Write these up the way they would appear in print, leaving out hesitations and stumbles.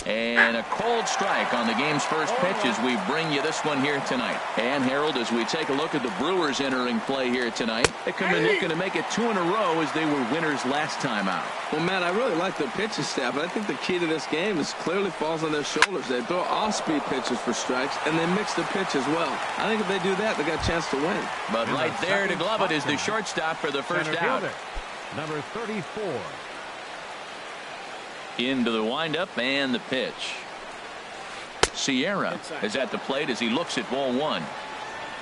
And a cold strike on the game's first pitch as we bring you this one here tonight. And Harold, as we take a look at the Brewers entering play here tonight, they come in looking to make it 2 in a row as they were winners last time out. Well, Matt, I really like the pitching staff, but I think the key to this game is clearly falls on their shoulders. They throw off-speed pitches for strikes, and they mix the pitch as well. I think if they do that, they got a chance to win. But right there to glove it is the shortstop for the first out. Number 34. Into the windup and the pitch. Sierra is at the plate as he looks at ball 1.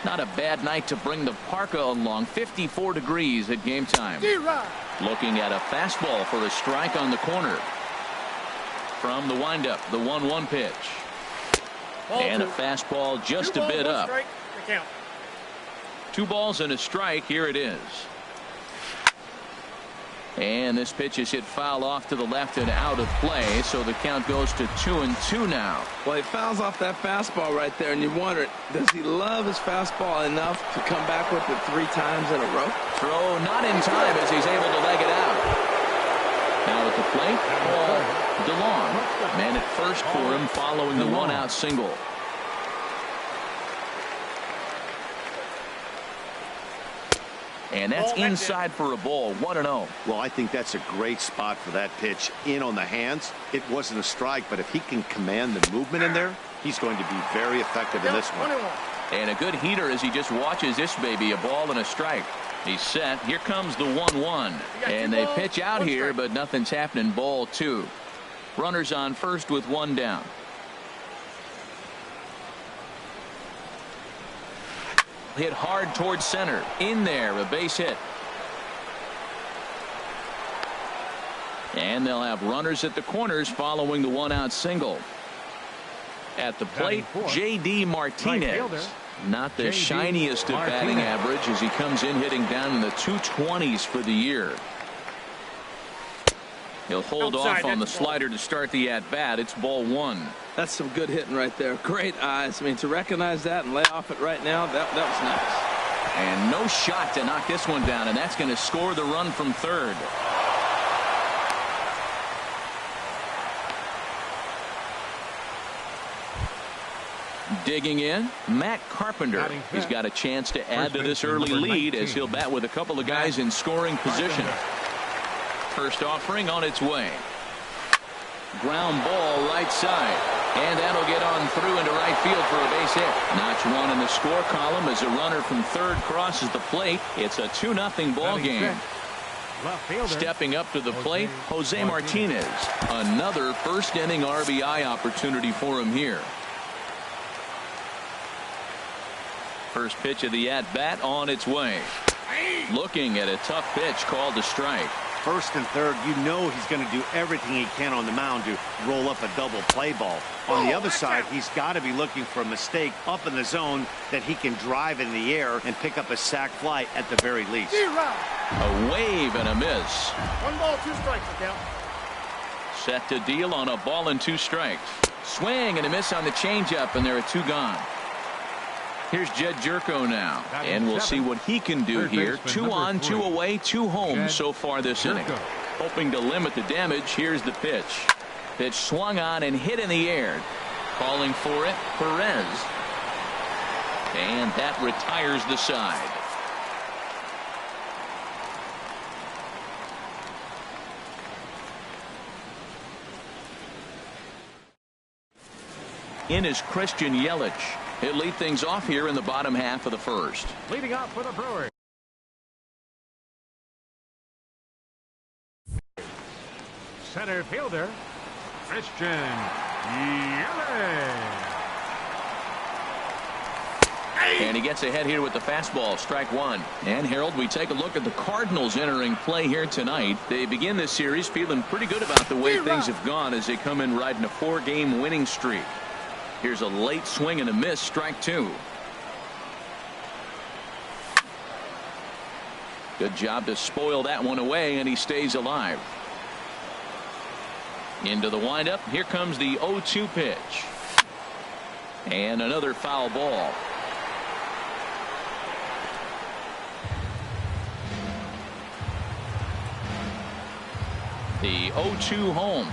Not a bad night to bring the parka along. 54 degrees at game time. Looking at a fastball for a strike on the corner. From the windup, the 1-1 pitch. And a fastball just a bit up. 2 balls and a strike. Here it is. And this pitch is hit foul off to the left and out of play, so the count goes to 2-2 now. Well, he fouls off that fastball right there, and you wonder, does he love his fastball enough to come back with it 3 times in a row? Throw not in time as he's able to leg it out. Now at the plate, Paul DeLong. Man at first for him following the 1-out single. And that's inside for a ball. 1-0. Well, I think that's a great spot for that pitch. In on the hands. It wasn't a strike, but if he can command the movement in there, he's going to be very effective in this one. And a good heater as he just watches this baby. A ball and a strike. He's set. Here comes the 1-1. And they pitch out here, but nothing's happening. Ball 2. Runners on first with 1 down. Hit hard towards center. In there, a base hit. And they'll have runners at the corners following the 1-out single. At the plate, J.D. Martinez. Not the shiniest of batting average as he comes in hitting down in the 220s for the year. He'll hold off on the slider to start the at-bat. It's ball 1. That's some good hitting right there. Great eyes. I mean, to recognize that and lay off it right now, that was nice. And no shot to knock this one down, and that's going to score the run from third. Digging in, Matt Carpenter. He's got a chance to add to this early lead as he'll bat with a couple of guys in scoring position. First offering on its way. Ground ball right side. And that'll get on through into right field for a base hit. Notch 1 in the score column as a runner from third crosses the plate. It's a 2-0 ball game. Stepping up to the plate, Jose Martinez. Another first inning RBI opportunity for him here. First pitch of the at-bat on its way. Looking at a tough pitch called a strike. First and third, you know he's going to do everything he can on the mound to roll up a double play ball. On the other side, he's got to be looking for a mistake up in the zone that he can drive in the air and pick up a sac fly at the very least. A wave and a miss. 1 ball, 2 strikes. Count. Set to deal on a ball and 2 strikes. Swing and a miss on the changeup, and there are 2 gone. Here's Jed Jerko now, and we'll see what he can do here. 2 on, 2 away, 2 home so far this inning. Hoping to limit the damage. Here's the pitch. Pitch swung on and hit in the air. Calling for it, Perez. And that retires the side. In is Christian Yelich. He'll lead things off here in the bottom half of the first. Leading off for the Brewers. Center fielder, Christian Yelich. And he gets ahead here with the fastball. Strike 1. And Harold, we take a look at the Cardinals entering play here tonight. They begin this series feeling pretty good about the way things have gone as they come in riding a 4-game winning streak. Here's a late swing and a miss. Strike 2. Good job to spoil that one away, and he stays alive. Into the windup. Here comes the 0-2 pitch. And another foul ball. The 0-2 home.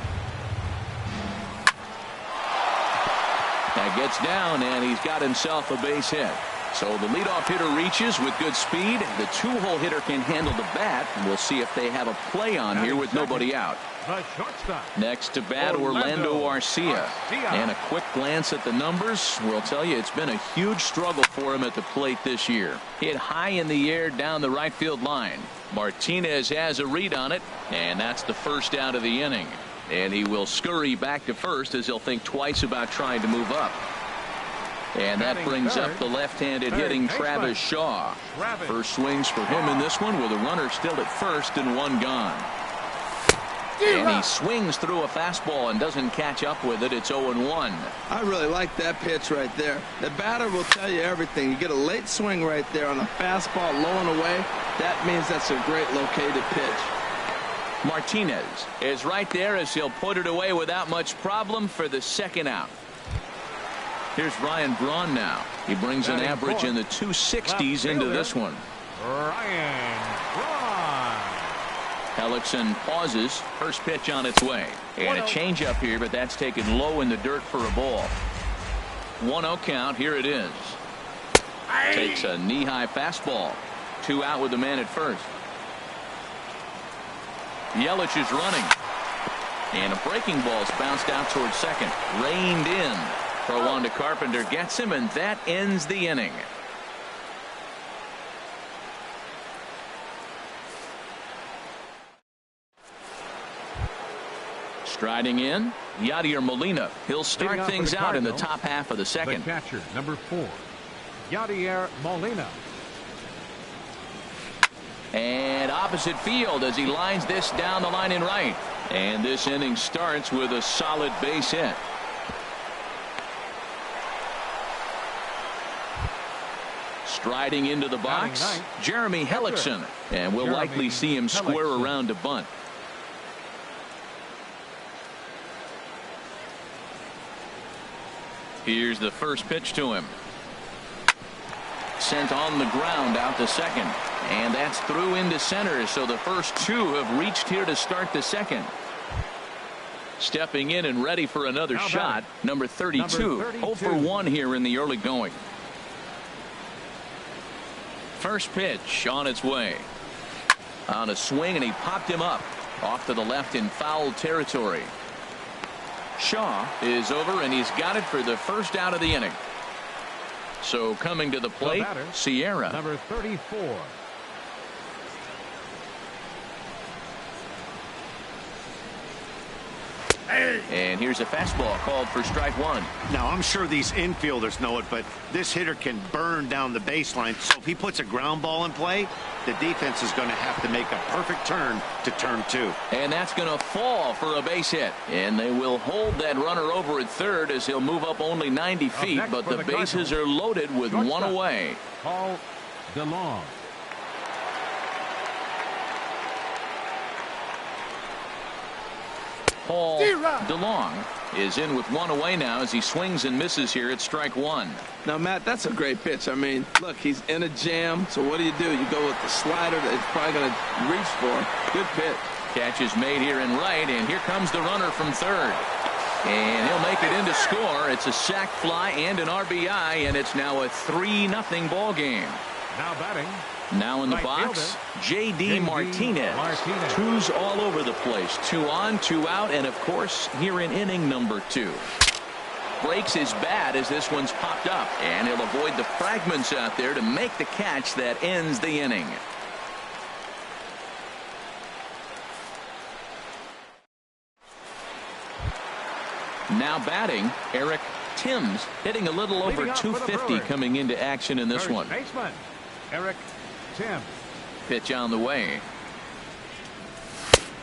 It gets down, and he's got himself a base hit. So the leadoff hitter reaches with good speed. The two-hole hitter can handle the bat, and we'll see if they have a play on here with nobody out. The shortstop. Next to bat, Orlando Arcia. And a quick glance at the numbers will tell you it's been a huge struggle for him at the plate this year. Hit high in the air down the right field line. Martinez has a read on it, and that's the first out of the inning. And he will scurry back to first as he'll think twice about trying to move up. And that brings up the left-handed hitting Travis Shaw. First swings for him in this one with a runner still at first and one gone. And he swings through a fastball and doesn't catch up with it. It's 0-1. I really like that pitch right there. The batter will tell you everything. You get a late swing right there on a fastball low and away. That means that's a great located pitch. Martinez is right there as he'll put it away without much problem for the second out. Here's Ryan Braun now. He brings an average in the 260s into this one. Ryan Braun. Hellickson pauses. First pitch on its way. And a changeup here, but that's taken low in the dirt for a ball. 1-0 count. Here it is. Takes a knee-high fastball. 2 out with the man at first. Yelich is running. And a breaking ball's bounced out towards second. Reined in. Throw on to Carpenter gets him, and that ends the inning. Striding in, Yadier Molina. He'll start things out in the top half of the second. The catcher, number 4, Yadier Molina. And opposite field as he lines this down the line in right. And this inning starts with a solid base hit. Striding into the box, Jeremy Hellickson, and we'll likely see him square around to bunt. Here's the first pitch to him. Sent on the ground out to second, and that's through into center. So the first 2 have reached here to start the second. Stepping in and ready for another shot, number 32. 0 for 1 here in the early going. First pitch on its way. On a swing, and he popped him up off to the left in foul territory. Shaw is over, and he's got it for the first out of the inning. So coming to the plate, Sierra. Number 34. And here's a fastball called for strike 1. Now, I'm sure these infielders know it, but this hitter can burn down the baseline. So if he puts a ground ball in play, the defense is going to have to make a perfect turn to turn 2. And that's going to fall for a base hit. And they will hold that runner over at third as he'll move up only 90 feet. But the bases are loaded with one away. Paul DeLong. Paul DeLong is in with one away now as he swings and misses here at strike 1. Now, Matt, that's a great pitch. I mean, look, he's in a jam. So what do? You go with the slider that he's probably going to reach for. Good pitch. Catch is made here in right, and here comes the runner from third. And he'll make it in to score. It's a sac fly and an RBI, and it's now a 3-0 ball game. Now batting. Now in the box, J.D. Martinez. 2s all over the place. 2 on, 2 out, and of course here in inning number 2. Breaks his bat as this one's popped up, and he'll avoid the fragments out there to make the catch that ends the inning. Now batting, Eric Timms, hitting a little over 250 coming into action in this one. Baseman, Eric Timms. Pitch on the way.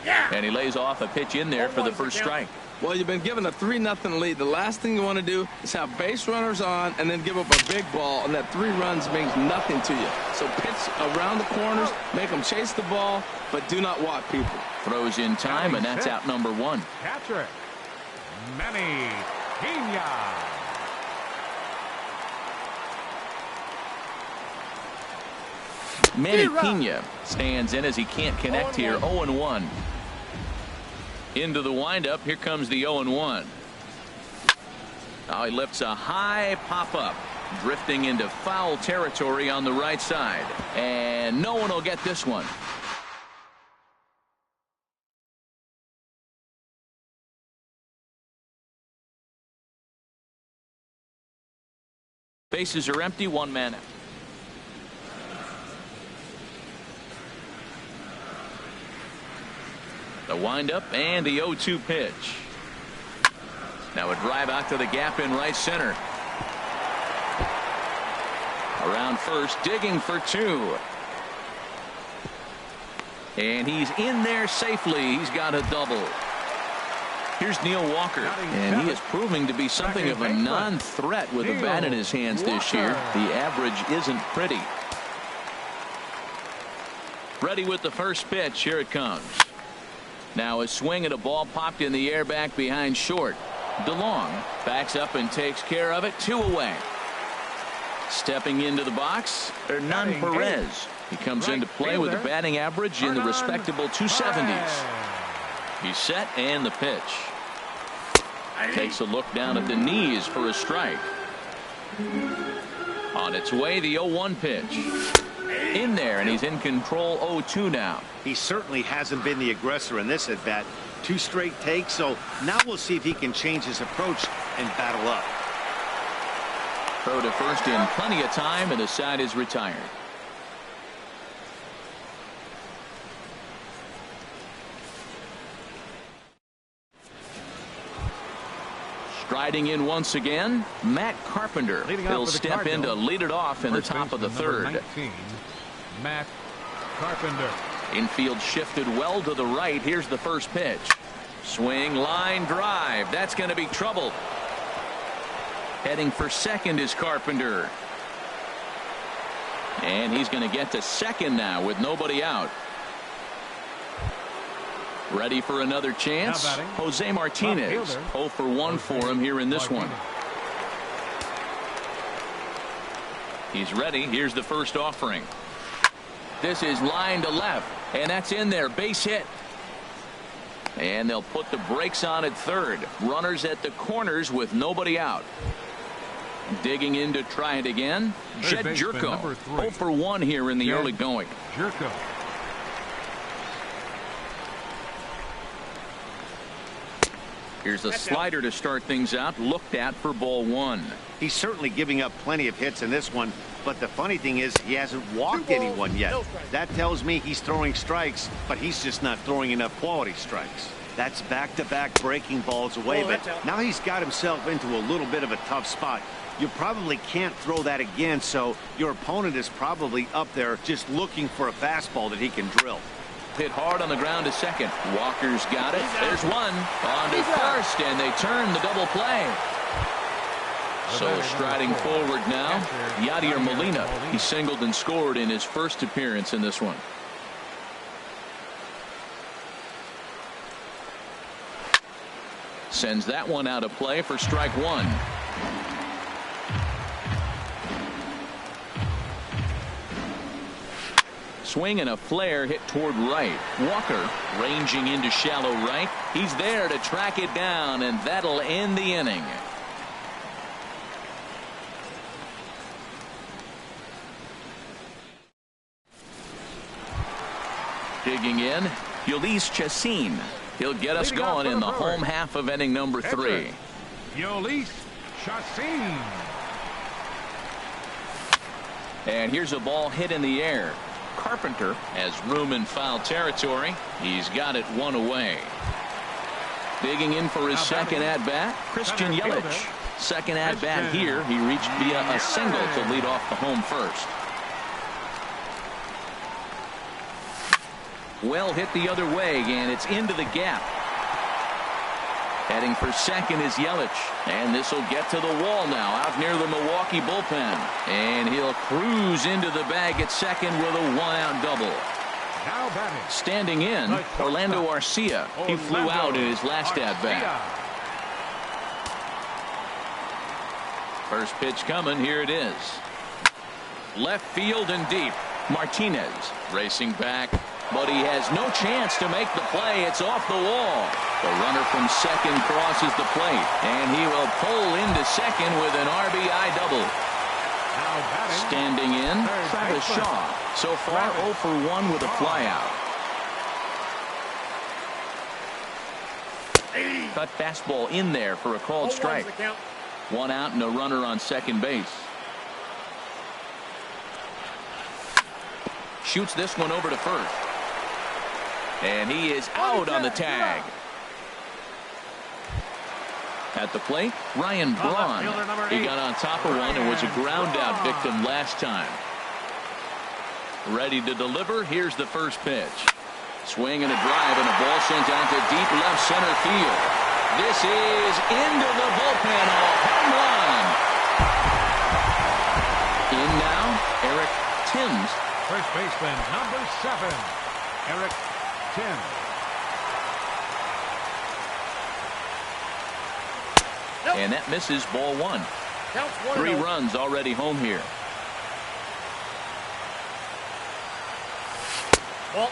And he lays off a pitch in there for the first strike. Well, you've been given a 3-0 lead. The last thing you want to do is have base runners on and then give up a big ball, and that 3 runs means nothing to you. So pitch around the corners, make them chase the ball, but do not walk people. Throws in time, and that's out number 1. Catcher, Manny Pena. Manny Pena stands in as he can't connect here. 0-1. Into the windup. Here comes the 0-1. Oh, he lifts a high pop-up, drifting into foul territory on the right side. And no one will get this one. Bases are empty, one man out. The windup and the 0-2 pitch. Now a drive out to the gap in right center. Around first, digging for two. And he's in there safely. He's got a double. Here's Neil Walker, and he is proving to be something of a non-threat with a bat in his hands this year. The average isn't pretty. Ready with the first pitch. Here it comes. Now a swing at a ball popped in the air back behind short. DeLong backs up and takes care of it. 2 away. Stepping into the box, Hernan Perez. He comes into play with a batting average in the respectable 270s. He's set, and the pitch. Takes a look down at the knees for a strike. On its way, the 0-1 pitch. In there, and he's in control. 0-2 now. He certainly hasn't been the aggressor in this at bat. 2 straight takes, so now we'll see if he can change his approach and battle up. Throw to first in plenty of time, and the side is retired. Striding in once again, Matt Carpenter. He'll step in to lead it off in the top of the third. 19, Matt Carpenter. Infield shifted well to the right. Here's the first pitch. Swing, line drive. That's going to be trouble. Heading for second is Carpenter. And he's going to get to second now with nobody out. Ready for another chance. Jose Martinez. 0 for 1 for him here in this one. He's ready. Here's the first offering. This is line to left, and that's in there. Base hit. And they'll put the brakes on at third. Runners at the corners with nobody out. Digging in to try it again. Jed Jerko. 0 for 1 here in the early going. Jerko. Here's a slider to start things out. Looked at for ball 1. He's certainly giving up plenty of hits in this one, but the funny thing is he hasn't walked anyone yet. That tells me he's throwing strikes, but he's just not throwing enough quality strikes. That's back-to-back breaking balls away, but now he's got himself into a little bit of a tough spot. You probably can't throw that again, so your opponent is probably up there just looking for a fastball that he can drill. Hit hard on the ground to second. Walker's got it. There's one. On to first, and they turn the double play. So striding forward now, Yadier Molina. He singled and scored in his first appearance in this one. Sends that one out of play for strike 1. Swing and a flare hit toward right. Walker ranging into shallow right. He's there to track it down, and that'll end the inning. Digging in, Yolis Chacin. He'll get us going in the home half of inning number 3. Yolis Chacin. And here's a ball hit in the air. Carpenter has room in foul territory. He's got it 1 away. Digging in for his second at-bat, Christian Yelich. Second at-bat here. He reached via a single to lead off the home first. Well hit the other way, and it's into the gap. Heading for second is Yelich, and this will get to the wall now out near the Milwaukee bullpen, and he'll cruise into the bag at second with a 1-out double. Now batting. Standing in, Orlando Arcia. He flew out in his last at-bat. First pitch coming. Here it is. Left field and deep. Martinez racing back. but he has no chance to make the play. It's off the wall. The runner from second crosses the plate, and he will pull into second with an RBI double. Standing in, Travis Shaw. So far, 0 for 1 with a flyout. Cut fastball in there for a called strike. 1 out and a runner on second base. Shoots this one over to first. And he is out on the tag. At the plate, Ryan Braun. He got on top of one and was a ground out victim last time. Ready to deliver. Here's the first pitch. Swing and a drive, and a ball sent out to deep left center field. This is into the bullpen. A home run. In now, Eric Timms. First baseman, number 7, Eric Timms. And that misses, ball 1. 3 runs already home here.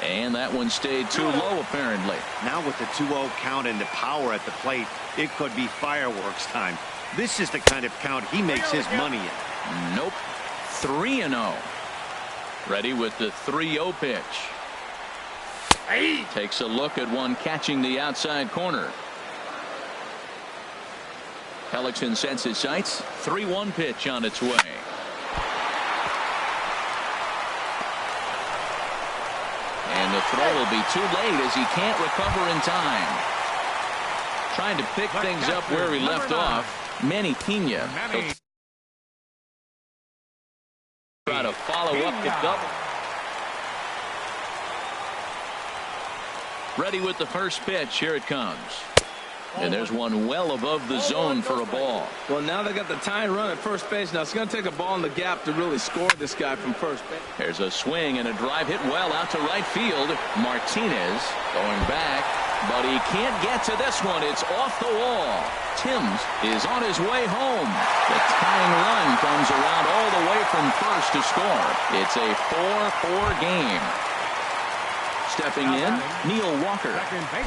And that one stayed too low, apparently. Now with the 2-0 count and the power at the plate, it could be fireworks time. This is the kind of count he makes his money in. Nope. 3-0. Ready with the 3-0 pitch. Takes a look at one catching the outside corner. Hellickson sets his sights. 3-1 pitch on its way. And the throw will be too late as he can't recover in time. Trying to pick things up where he left off. Manny Pena. Try to follow up the double. Ready with the first pitch. Here it comes. And there's one well above the zone for a ball. Well, now they got the tying run at first base. Now it's going to take a ball in the gap to really score this guy from first base. There's a swing and a drive hit well out to right field. Martinez going back, but he can't get to this one. It's off the wall. Timms is on his way home. The tying run comes around all the way from first to score. It's a 4-4 game. Stepping in, Neil Walker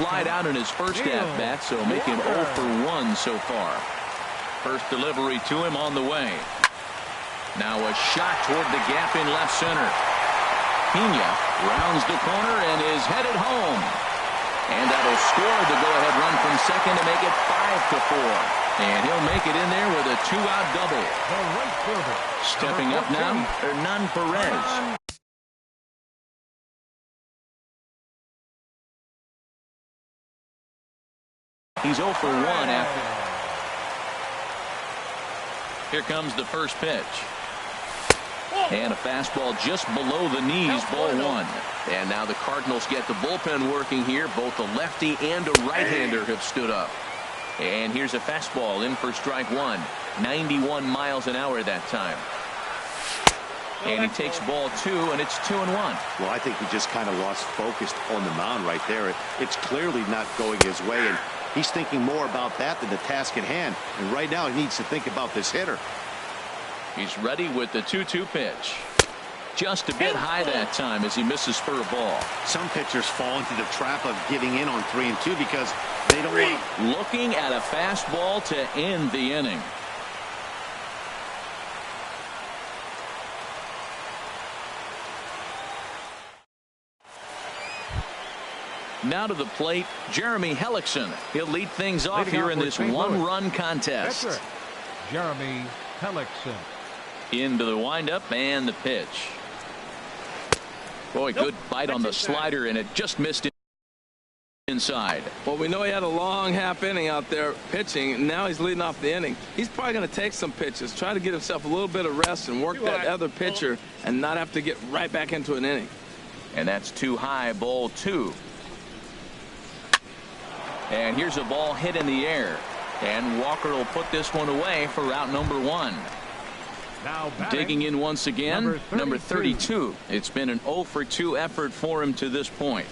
flied out in his first at-bat, so make him 0 for 1 so far. First delivery to him on the way. Now a shot toward the gap in left center. Pena rounds the corner and is headed home. And that'll score the go-ahead run from second to make it 5-4. And he'll make it in there with a 2-out double. Stepping up now, Hernan Perez. He's 0 for 1 after. Here comes the first pitch. And a fastball just below the knees, ball 1. And now the Cardinals get the bullpen working here. Both a lefty and a right-hander have stood up. And here's a fastball in for strike 1. 91 miles an hour that time. And he takes ball 2, and it's 2-1. Well, I think he just kind of lost focus on the mound right there. It's clearly not going his way, and he's thinking more about that than the task at hand. And right now he needs to think about this hitter. He's ready with the 2-2 pitch. Just a bit high that time as he misses for a ball. Some pitchers fall into the trap of giving in on 3-2 because they don't want. Looking at a fastball to end the inning. Now to the plate, Jeremy Hellickson. He'll lead things off here in this one-run contest. Pitcher, Jeremy Hellickson. Into the windup and the pitch. Boy, good bite on the slider, and it just missed inside. Well, we know he had a long half inning out there pitching, and now he's leading off the inning. He's probably going to take some pitches, try to get himself a little bit of rest and work that other pitcher and not have to get right back into an inning. And that's too high, ball 2. And here's a ball hit in the air. And Walker will put this one away for route number 1. Now digging in once again, number 32. It's been an 0 for 2 effort for him to this point.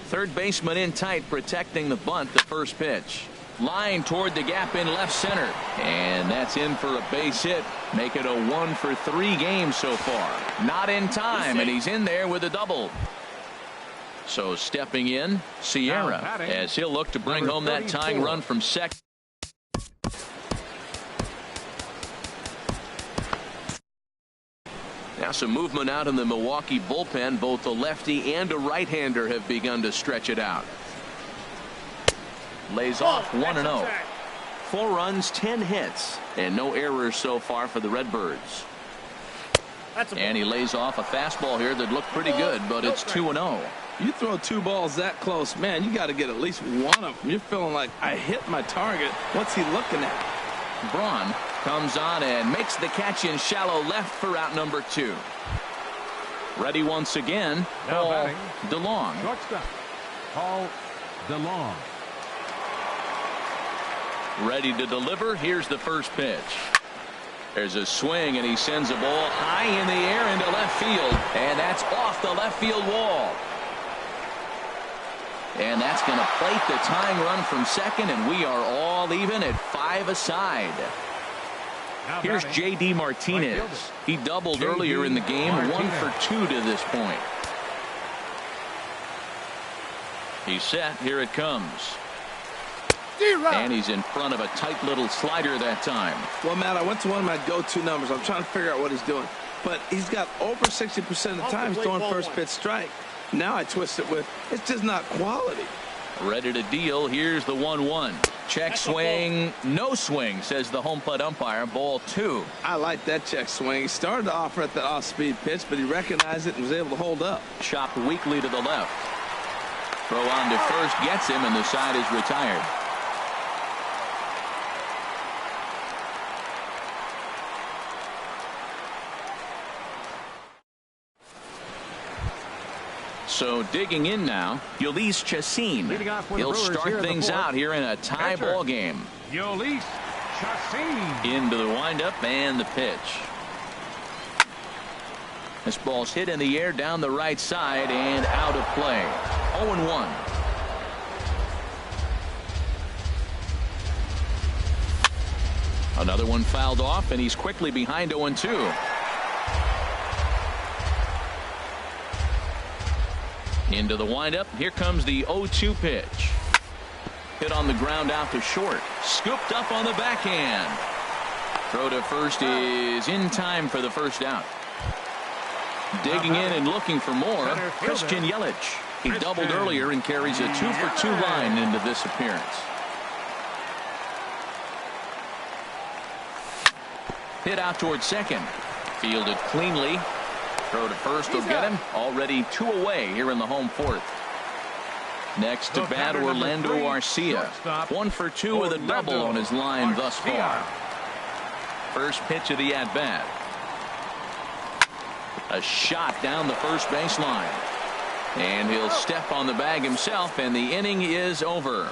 Third baseman in tight, protecting the bunt, the first pitch. Line toward the gap in left center. And that's in for a base hit. Make it a 1 for 3 game so far. Not in time, and he's in there with a double. So stepping in, Sierra, as he'll look to bring home that tying run from second. Now some movement out in the Milwaukee bullpen. Both a lefty and a right-hander have begun to stretch it out. Lays off 1-0. 4 runs, 10 hits, and no errors so far for the Redbirds. And he lays off a fastball here that looked pretty good, but it's 2-0. You throw 2 balls that close, man, you got to get at least one of them. You're feeling like, I hit my target. What's he looking at? Braun comes on and makes the catch in shallow left for out number 2. Ready once again, Paul DeLong. Shortstop, Paul DeLong. Ready to deliver. Here's the first pitch. There's a swing, and he sends a ball high in the air into left field, and that's off the left field wall. And that's going to plate the tying run from second, and we are all even at 5 aside. Here's J.D. Martinez. He doubled earlier in the game, 1 for 2 to this point. He's set. Here it comes. And he's in front of a tight little slider that time. Well, Matt, I went to one of my go-to numbers. I'm trying to figure out what he's doing. But he's got over 60% of the time throwing first pitch strike. Now I twist it with, it's just not quality. Ready to deal. Here's the 1-1. Check swing. No swing, says the home plate umpire. Ball 2. I like that check swing. He started to offer at that off-speed pitch, but he recognized it and was able to hold up. Chopped weakly to the left. Throw on to first gets him, and the side is retired. So digging in now, Yolis Chacin. He'll start things out here in a tie ball game. Yolis Chacin. Into the windup and the pitch. This ball's hit in the air down the right side and out of play. 0-1. Another one fouled off, and he's quickly behind 0-2. Into the windup. Here comes the 0-2 pitch. Hit on the ground out to short. Scooped up on the backhand. Throw to first is in time for the first out. Digging in and looking for more, Christian Yelich. He doubled earlier and carries a 2-for-2 line into this appearance. Hit out towards second. Fielded cleanly. Throw to first will get him. Already 2 away here in the home 4th. Next to bat, Orlando Arcia. 1 for 2 with a double on his line thus far. First pitch of the at-bat. A shot down the first baseline. And he'll step on the bag himself, and the inning is over.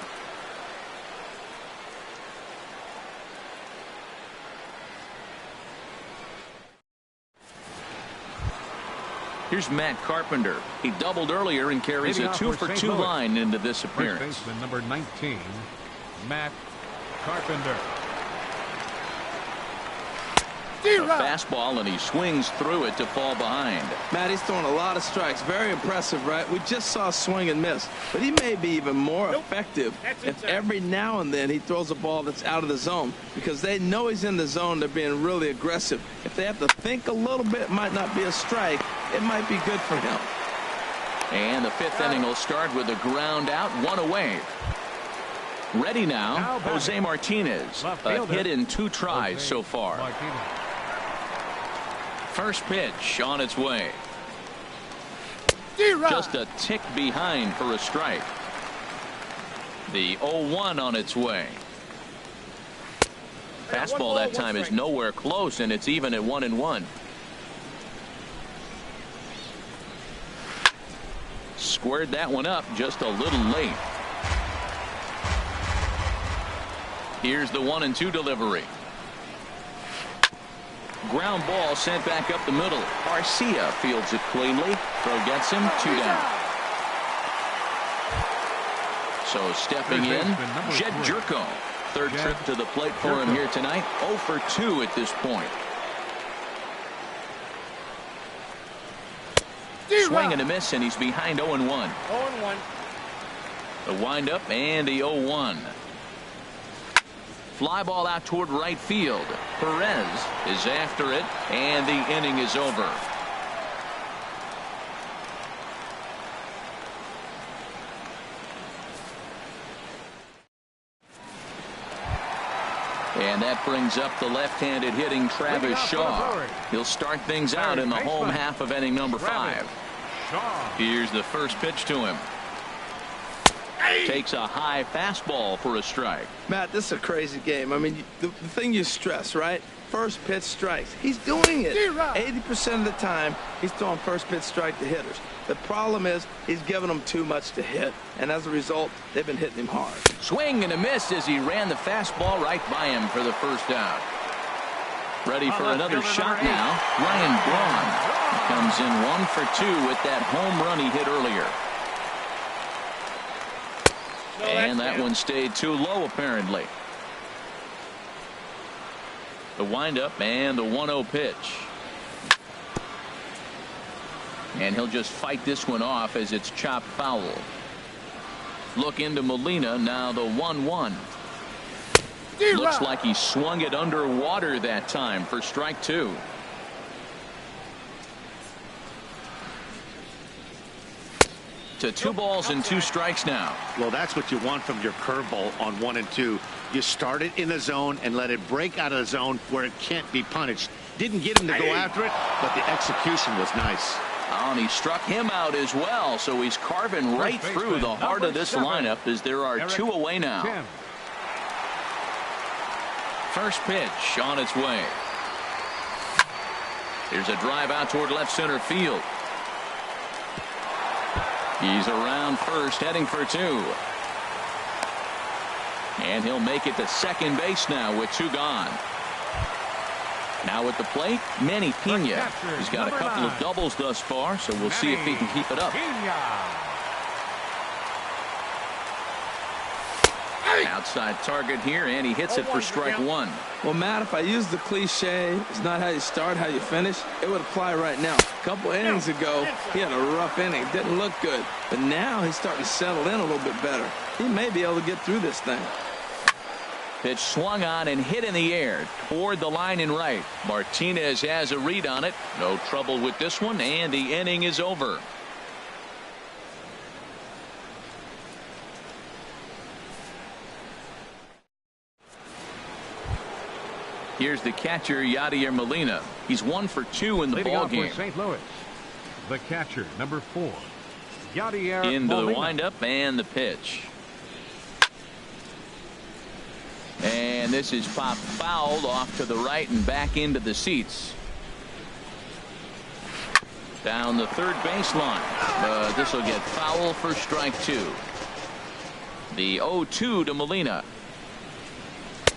Here's Matt Carpenter. He doubled earlier and carries a 2-for-2 line into this appearance. Baseman number 19, Matt Carpenter. A fastball, and he swings through it to fall behind. Matt, he's throwing a lot of strikes. Very impressive, right? We just saw a swing and miss. But he may be even more effective if every now and then he throws a ball that's out of the zone, because they know he's in the zone. They're being really aggressive. If they have to think a little bit, it might not be a strike. It might be good for him. And the 5th inning will start with a ground out, 1 away. Ready now, Jose Martinez. A hit in 2 tries so far. First pitch on its way. Just a tick behind for a strike. The 0-1 on its way. Fastball that time is nowhere close, and it's even at 1-1. Squared that one up just a little late. Here's the 1-2 delivery. Ground ball sent back up the middle. Arcia fields it cleanly. Throw gets him, 2 down. So stepping in, Jed Jerko. 3rd trip to the plate for him here tonight. 0 for 2 at this point. swing and a miss, and he's behind 0-1. 0-1. The windup and the 0-1. Fly ball out toward right field. Perez is after it, and the inning is over. And that brings up the left-handed hitting Travis Shaw. He'll start things out in the home half of inning number 5. Here's the first pitch to him. Takes a high fastball for a strike. Matt, this is a crazy game. I mean, the thing you stress, right? First pitch strikes. He's doing it. 80% of the time, he's throwing first pitch strike to hitters. The problem is he's giving them too much to hit, and as a result, they've been hitting him hard. Swing and a miss as he ran the fastball right by him for the first out. Ready for another shot now. Ryan Braun comes in 1 for 2 with that home run he hit earlier. And that one stayed too low, apparently. The windup and the 1-0 pitch. And he'll just fight this one off as it's chopped foul. Look into Molina, now the 1-1. Looks like he swung it underwater that time for strike 2. To 2 balls and 2 strikes now. Well, that's what you want from your curveball on 1 and 2. You start it in the zone and let it break out of the zone where it can't be punished. Didn't get him to go after it, but the execution was nice. Oh, and he struck him out as well, so he's carving right through the heart of this lineup as there are 2 away now. First pitch on its way. There's a drive out toward left center field. He's around first, heading for 2. And he'll make it to second base now with 2 gone. Now at the plate, Manny Pena. He's got a couple of doubles thus far, so we'll see if he can keep it up. Outside target here, and he hits it for strike 1. Well, Matt, if I use the cliche, it's not how you start, how you finish, it would apply right now. A couple innings ago, he had a rough inning. Didn't look good. But now he's starting to settle in a little bit better. He may be able to get through this thing. Pitch swung on and hit in the air toward the line and right. Martinez has a read on it. No trouble with this one, and the inning is over. Here's the catcher, Yadier Molina. He's 1 for 2 in the ballgame. St. Louis, the catcher, number 4, Yadier Into Molina. the windup and the pitch. And this is popped fouled off to the right and back into the seats. Down the third baseline. This will get foul for strike 2. The 0-2 to Molina.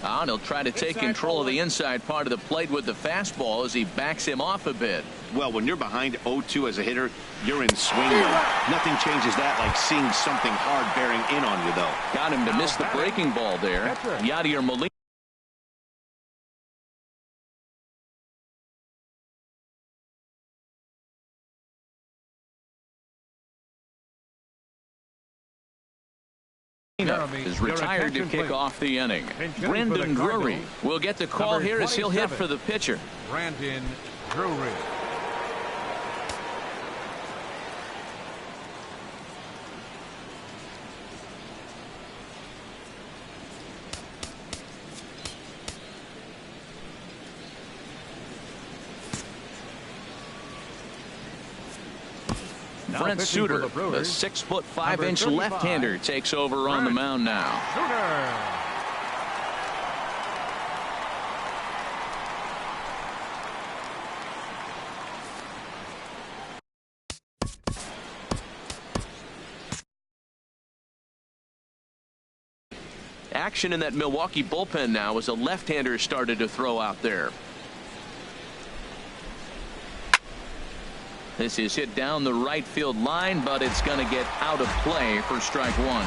And he'll try to take control of the inside part of the plate with the fastball as he backs him off a bit. Well, when you're behind 0-2 as a hitter, you're in swing mode. Nothing changes that like seeing something hard bearing in on you, though. Got him to miss the breaking ball there. Yadier Molina. Is retired to kick off the inning. Brendan Drury will get the call here as he'll hit for the pitcher. Brandon Drury. Brent Suter, the 6'5" left-hander, takes over on the mound now. Action in that Milwaukee bullpen now as a left-hander started to throw out there. This is hit down the right field line, but it's going to get out of play for strike 1.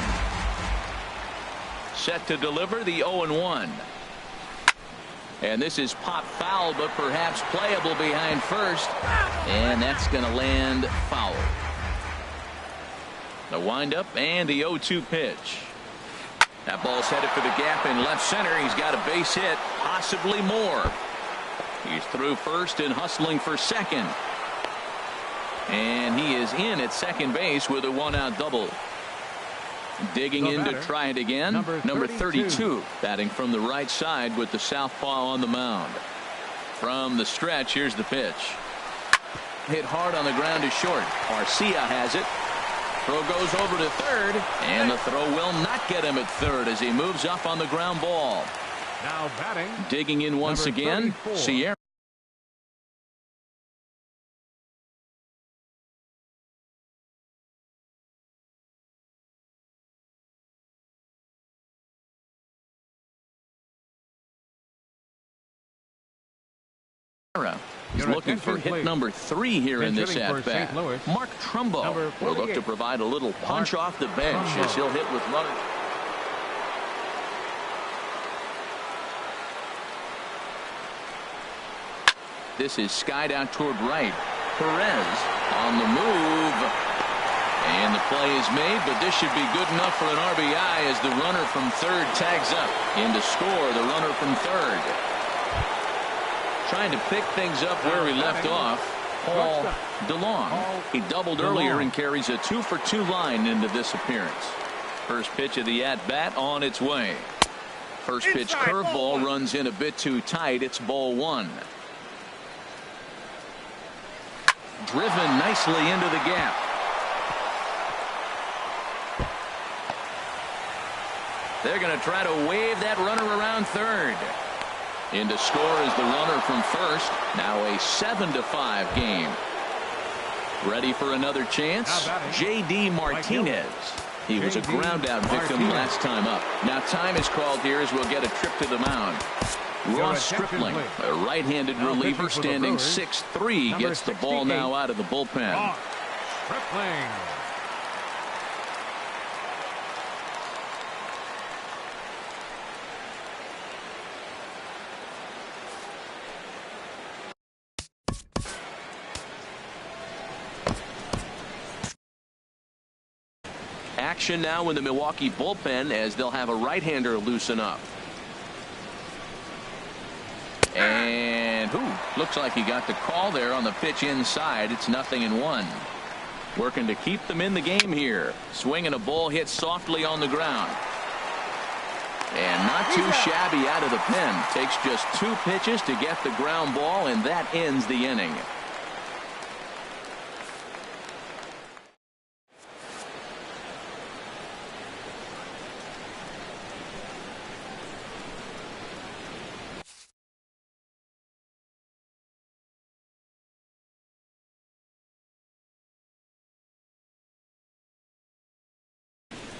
Set to deliver the 0-1. And this is pop foul, but perhaps playable behind first. And that's going to land foul. The windup and the 0-2 pitch. That ball's headed for the gap in left center. He's got a base hit, possibly more. He's through first and hustling for second. And he is in at second base with a one-out double. Digging in to try it again. Number 32, batting from the right side with the southpaw on the mound. From the stretch, here's the pitch. Hit hard on the ground to short. Garcia has it. Throw goes over to third, and the throw will not get him at third as he moves up on the ground ball. Now batting. Digging in once again, Sierra. He's looking for hit number 3 here in this at-bat. Mark Trumbo will look to provide a little punch off the bench as he'll hit with runners. This is skied out toward right. Perez on the move. And the play is made, but this should be good enough for an RBI as the runner from third tags up. In to score the runner from third. Trying to pick things up where he left off, Paul DeLong. He doubled earlier and carries a 2-for-2 line into this appearance. First pitch of the at-bat on its way. First pitch curveball runs in a bit too tight. It's ball 1. Driven nicely into the gap. They're going to try to wave that runner around third. In to score is the runner from first. Now a 7-5 game. Ready for another chance? J.D. Martinez. He was a ground out victim last time up. Now time is called here as we'll get a trip to the mound. Ross Stripling, a right-handed reliever standing 6'3", gets the ball now out of the bullpen. Stripling. Action now in the Milwaukee bullpen as they'll have a right-hander loosen up. And looks like he got the call there on the pitch inside. It's 0-1. Working to keep them in the game here. Swinging a ball hit softly on the ground. And not too shabby out of the pen. Takes just 2 pitches to get the ground ball, and that ends the inning.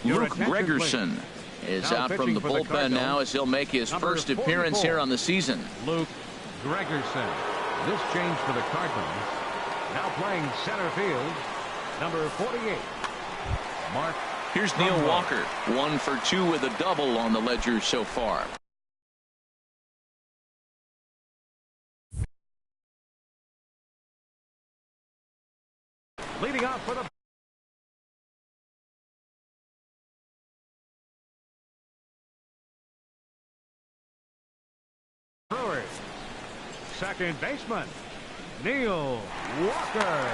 Luke Gregerson is out from the bullpen now as he'll make his first appearance here on the season. Luke Gregerson. This change for the Cardinals. Now playing center field. Number 48. Mark. Here's Neil Walker. 1 for 2 with a double on the ledger so far. Leading off for the Brewers. Second baseman, Neil Walker.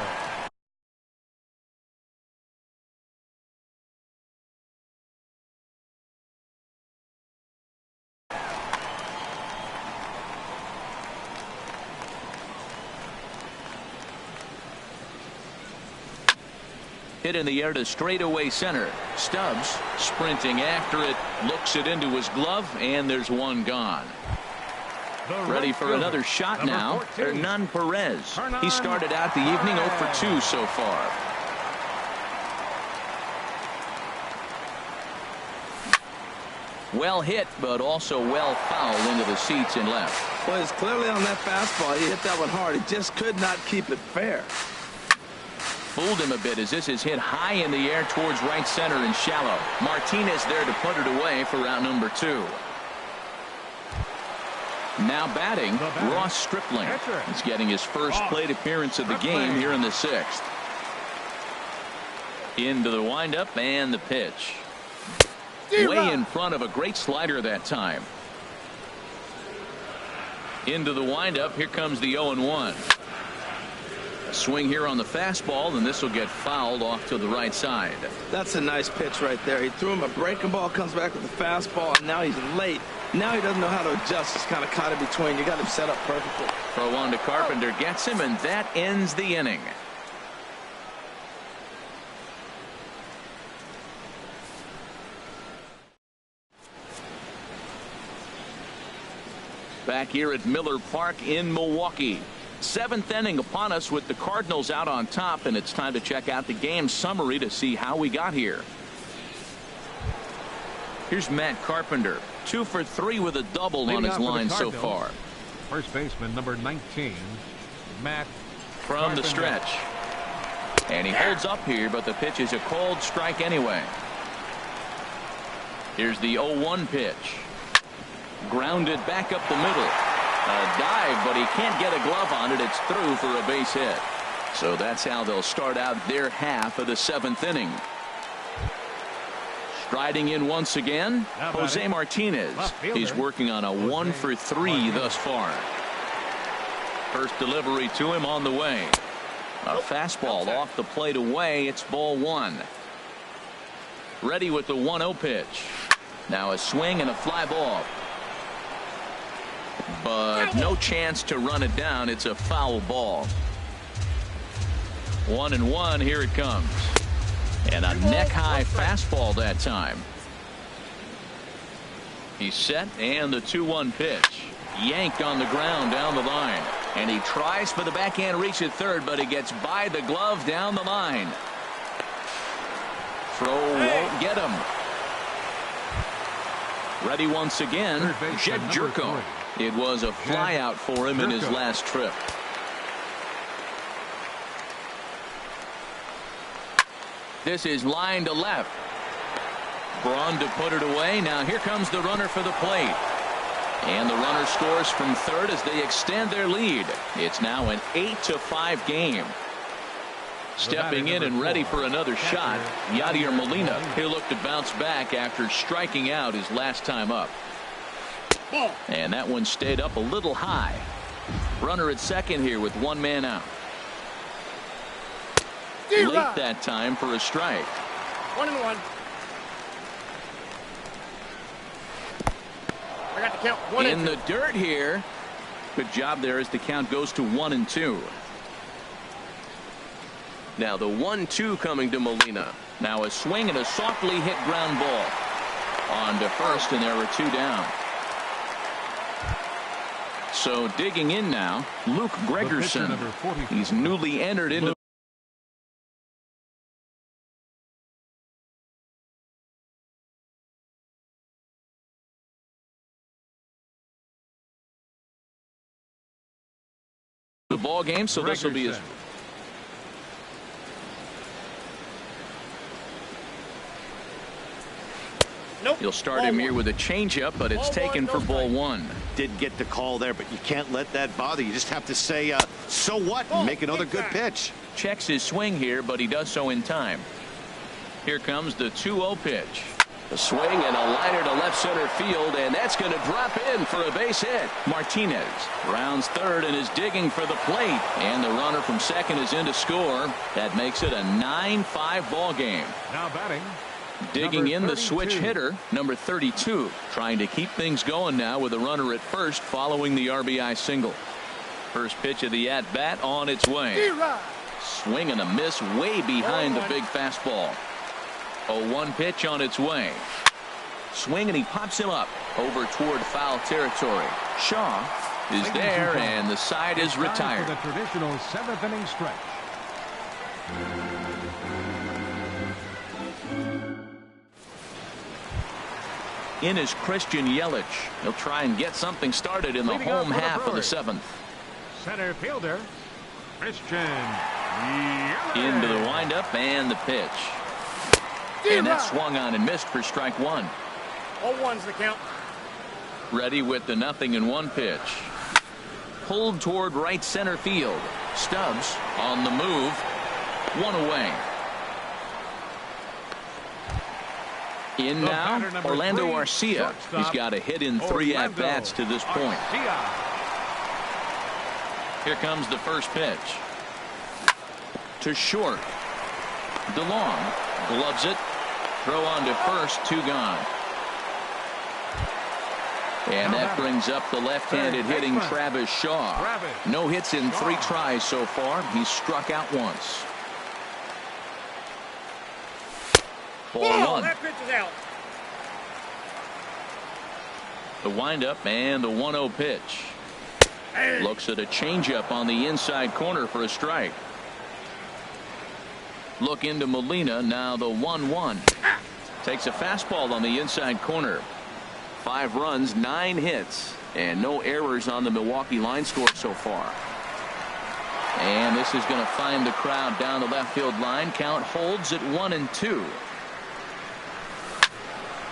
Hit in the air to straightaway center. Stubbs sprinting after it, looks it into his glove, and there's one gone. Ready for another shot now. Hernan Perez. He started out the evening 0 for 2 so far. Well hit, but also well fouled into the seats and left. Well, it's clearly on that fastball. He hit that one hard. He just could not keep it fair. Fooled him a bit as this is hit high in the air towards right center and shallow. Martinez there to put it away for round number 2. Now batting, Ross Stripling. He's getting his first plate appearance of the game here in the 6th. Into the windup and the pitch. Way in front of a great slider that time. Into the windup. Here comes the 0-1. A swing here on the fastball, and this will get fouled off to the right side. That's a nice pitch right there. He threw him a breaking ball, comes back with the fastball, and now he's late. Now he doesn't know how to adjust. He's kind of caught in between. You got him set up perfectly. Throw on to Carpenter, gets him, and that ends the inning. Back here at Miller Park in Milwaukee. 7th inning upon us with the Cardinals out on top, and it's time to check out the game summary to see how we got here. Here's Matt Carpenter. 2 for 3 with a double on his line so far. First baseman number 19, Matt from Carpenter. The stretch. And he holds up here, but the pitch is a cold strike anyway. Here's the 0-1 pitch. Grounded back up the middle. A dive, but he can't get a glove on it. It's through for a base hit. So that's how they'll start out their half of the 7th inning. Striding in once again, Jose Martinez. He's working on a 1 for 3 thus far. First delivery to him on the way. A fastball off the plate away. It's ball 1. Ready with the 1-0 pitch. Now a swing and a fly ball. But no chance to run it down. It's a foul ball. 1-1. Here it comes. And a neck-high fastball that time. He's set, and the 2-1 pitch. Yanked on the ground down the line. And he tries for the backhand reach at third, but he gets by the glove down the line. Throw won't get him. Ready once again, Jed Jerko. It was a fly out for him in his last trip. This is line to left. Braun to put it away. Now here comes the runner for the plate. And the runner scores from third as they extend their lead. It's now an 8-5 game. Stepping in and ready for another shot, Yadier Molina. He'll look to bounce back after striking out his last time up. And that one stayed up a little high. Runner at second here with 1 man out. Late that time for a strike. 1-1. I got the count. 1-2. In the dirt here. Good job there as the count goes to 1-2. Now the 1-2 coming to Molina. Now a swing and a softly hit ground ball. On to first, and there are 2 down. So digging in now, Luke Gregerson. He's newly entered into the ball game, so this will be his. Nope. You'll start him here with a changeup, but it's taken for ball 1. Did get the call there, but you can't let that bother you. Just have to say, so what, and make another good pitch. Checks his swing here, but he does so in time. Here comes the 2-0 pitch. A swing and a liner to left center field, and that's going to drop in for a base hit. Martinez rounds third and is digging for the plate, and the runner from second is in to score. That makes it a 9-5 ball game. Now batting. Digging in the switch hitter, number 32, trying to keep things going now with a runner at first following the RBI single. First pitch of the at-bat on its way. Swing and a miss way behind the big fastball. 0-1 pitch on its way. Swing and he pops him up over toward foul territory. Shaw is there, and the side is retired. The traditional 7th inning stretch. In is Christian Yelich. He'll try and get something started in the home half of the 7th. Center fielder, Christian Yelich. Into the windup and the pitch. And that swung on and missed for strike 1. 0-1's the count. Ready with the 0-1 pitch. Pulled toward right center field. Stubbs on the move. One away. In now, Orlando Arcia. He's got a hit in 3 at-bats to this point. Here comes the first pitch. To short. DeLong gloves it. Throw on to first. 2 gone. And that brings up the left-handed hitting Travis Shaw. No hits in 3 tries so far. He's struck out once. Ball 1. That pitch is out. The windup and the 1-0 pitch. Looks at a changeup on the inside corner for a strike. Look into Molina. Now the 1-1. Takes a fastball on the inside corner. 5 runs, 9 hits, and no errors on the Milwaukee line score so far. And this is going to find the crowd down the left field line. Count holds at 1-2.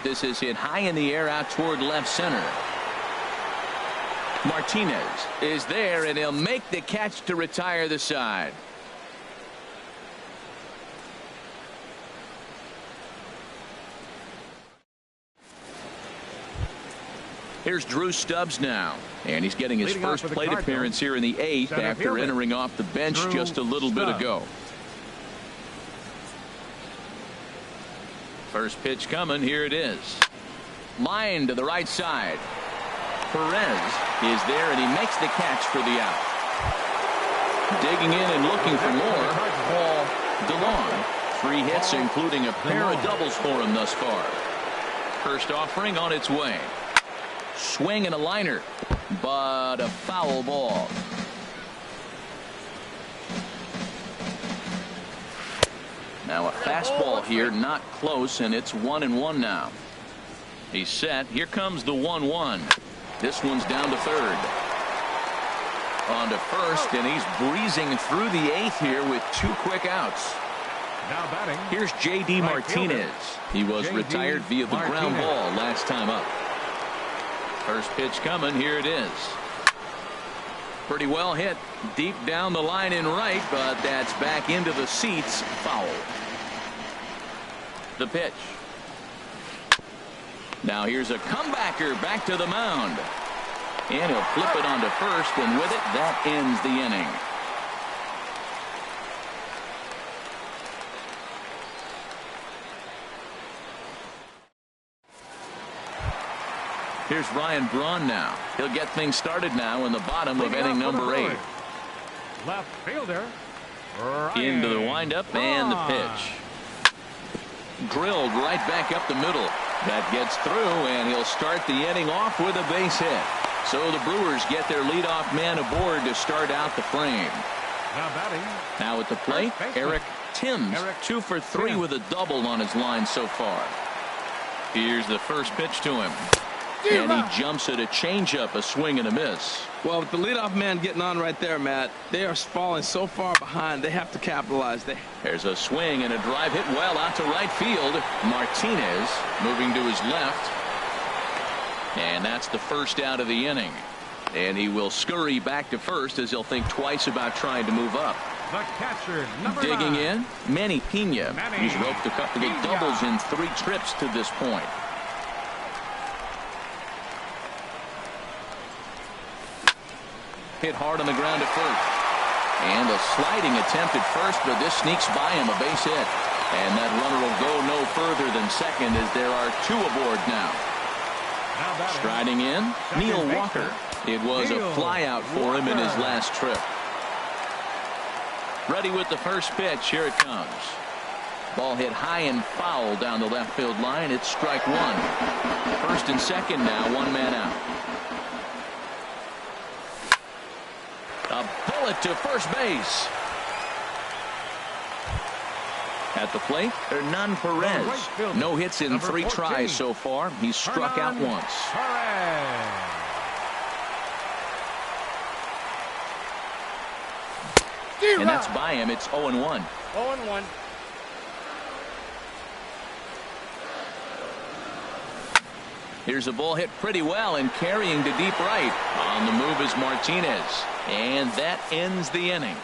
This is hit high in the air out toward left center. Martinez is there, and he'll make the catch to retire the side. Here's Drew Stubbs now, and he's getting his first plate appearance here in the 8th after entering off the bench just a little bit ago. First pitch coming. Here it is. Line to the right side. Perez is there, and he makes the catch for the out. Digging in and looking for more, Paul DeLong. 3 hits, including a pair of doubles for him thus far. First offering on its way. Swing and a liner, but a foul ball. Now a fastball here, not close, and it's 1-1 now. He's set. Here comes the 1-1. This one's down to third. On to first, and he's breezing through the 8th here with 2 quick outs. Now batting. Here's J.D. Martinez. He was retired via the ground ball last time up. First pitch coming. Here it is. Pretty well hit deep down the line in right, but that's back into the seats. Foul. The pitch. Now here's a comebacker back to the mound. And he'll flip it onto first, and with it, that ends the inning. Here's Ryan Braun now. He'll get things started now in the bottom of inning number 8. Left fielder. Into the windup and the pitch. Drilled right back up the middle. That gets through, and he'll start the inning off with a base hit. So the Brewers get their leadoff man aboard to start out the frame. Now batting. Now at the plate, Eric Timms. 2 for 3 with a double on his line so far. Here's the first pitch to him. And he jumps at a changeup, a swing and a miss. Well, with the leadoff man getting on right there, Matt, they are falling so far behind, they have to capitalize. There's a swing and a drive hit well out to right field. Martinez moving to his left. And that's the first out of the inning. And he will scurry back to first as he'll think twice about trying to move up. The catcher, number Digging 9. in, Manny Pena. He's roped a couple of doubles in 3 trips to this point. Hit hard on the ground at first. And a sliding attempt at first, but this sneaks by him, a base hit. And that runner will go no further than second as there are 2 aboard now. Striding in, Neil Walker. It was a flyout for him in his last trip. Ready with the first pitch. Here it comes. Ball hit high and foul down the left field line. It's strike 1. First and second now, 1 man out. A bullet to first base. At the plate, Hernan Perez. No hits in 3 tries so far. He's struck out once. And that's by him. It's 0-1. 0-1. Here's a ball hit pretty well and carrying to deep right. On the move is Martinez. And that ends the inning.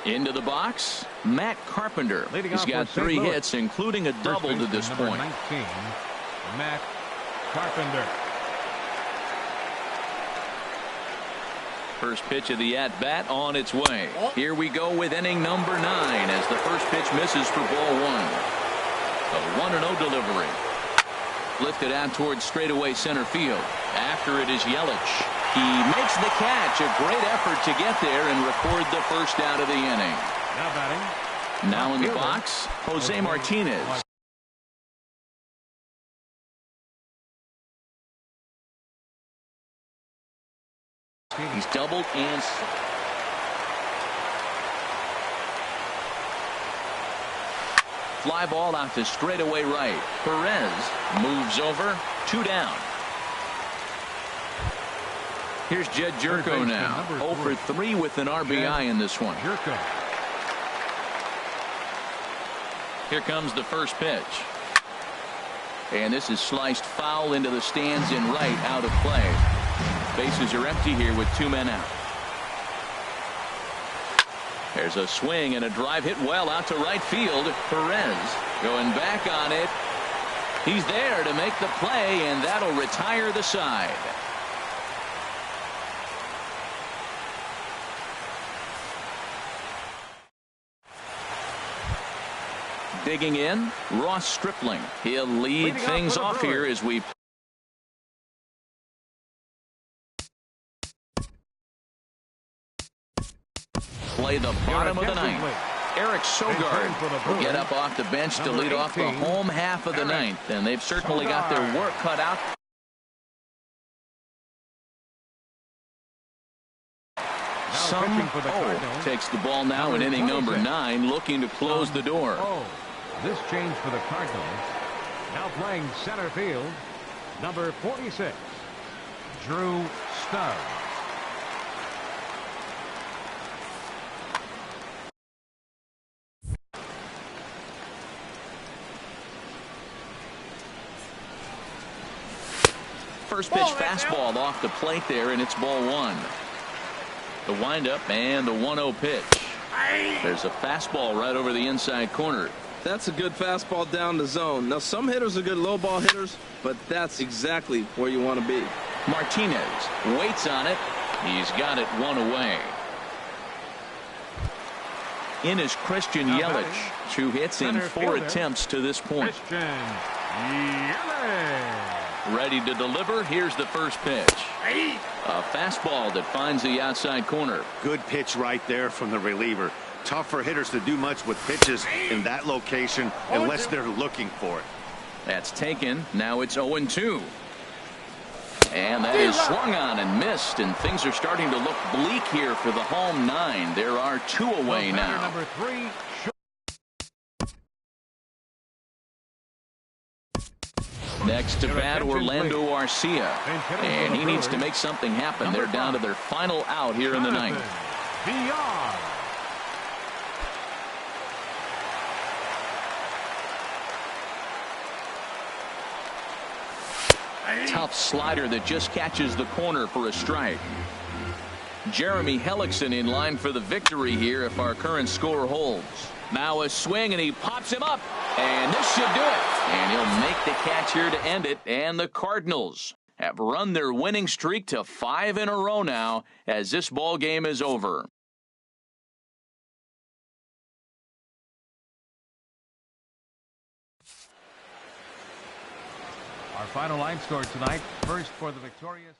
Into the box, Matt Carpenter. He's got 3 hits, including a double to this point. 19, Matt Carpenter. First pitch of the at-bat on its way. Here we go with inning number 9 as the first pitch misses for ball 1. A 1-0 delivery. Lifted out towards straightaway center field. After it is Yelich. He makes the catch. A great effort to get there and record the first out of the inning. Now batting. Now in the box, Jose Martinez. He's doubled and fly ball out to straightaway right. Perez moves over. 2 down. Here's Jed Jerko now. 0 for 3 with an RBI in this one. Here comes the first pitch. And this is sliced foul into the stands in right, out of play. Bases are empty here with 2 men out. There's a swing and a drive hit well out to right field. Perez going back on it. He's there to make the play, and that'll retire the side. Digging in, Ross Stripling. He'll lead things off here as we play the bottom of the 9th. Eric Sogard will get up off the bench to lead off the home half of the 9th, and they've certainly got their work cut out. Takes the ball now in inning number 9, looking to close the door. This change for the Cardinals. Now playing center field, number 46, Drew Stubbs. First pitch fastball off the plate there, and it's ball 1. The windup and the 1-0 pitch. There's a fastball right over the inside corner. That's a good fastball down the zone. Now, some hitters are good low ball hitters, but that's exactly where you want to be. Martinez waits on it. He's got it 1 away. In is Christian Yelich. 2 hits in 4 attempts to this point. Ready to deliver. Here's the first pitch. A fastball that finds the outside corner. Good pitch right there from the reliever. Tough for hitters to do much with pitches in that location unless they're looking for it. That's taken. Now it's 0-2. And that is swung on and missed, and things are starting to look bleak here for the home 9. There are 2 away now. Number 3. Next to bat, Orlando Arcia. And he needs to make something happen. They're down to their final out here in the 9th. Tough slider that just catches the corner for a strike. Jeremy Hellickson in line for the victory here if our current score holds. Now a swing, and he pops him up, and this should do it. And he'll make the catch here to end it, and the Cardinals have run their winning streak to 5 in a row now as this ball game is over. Our final line score tonight, first for the victorious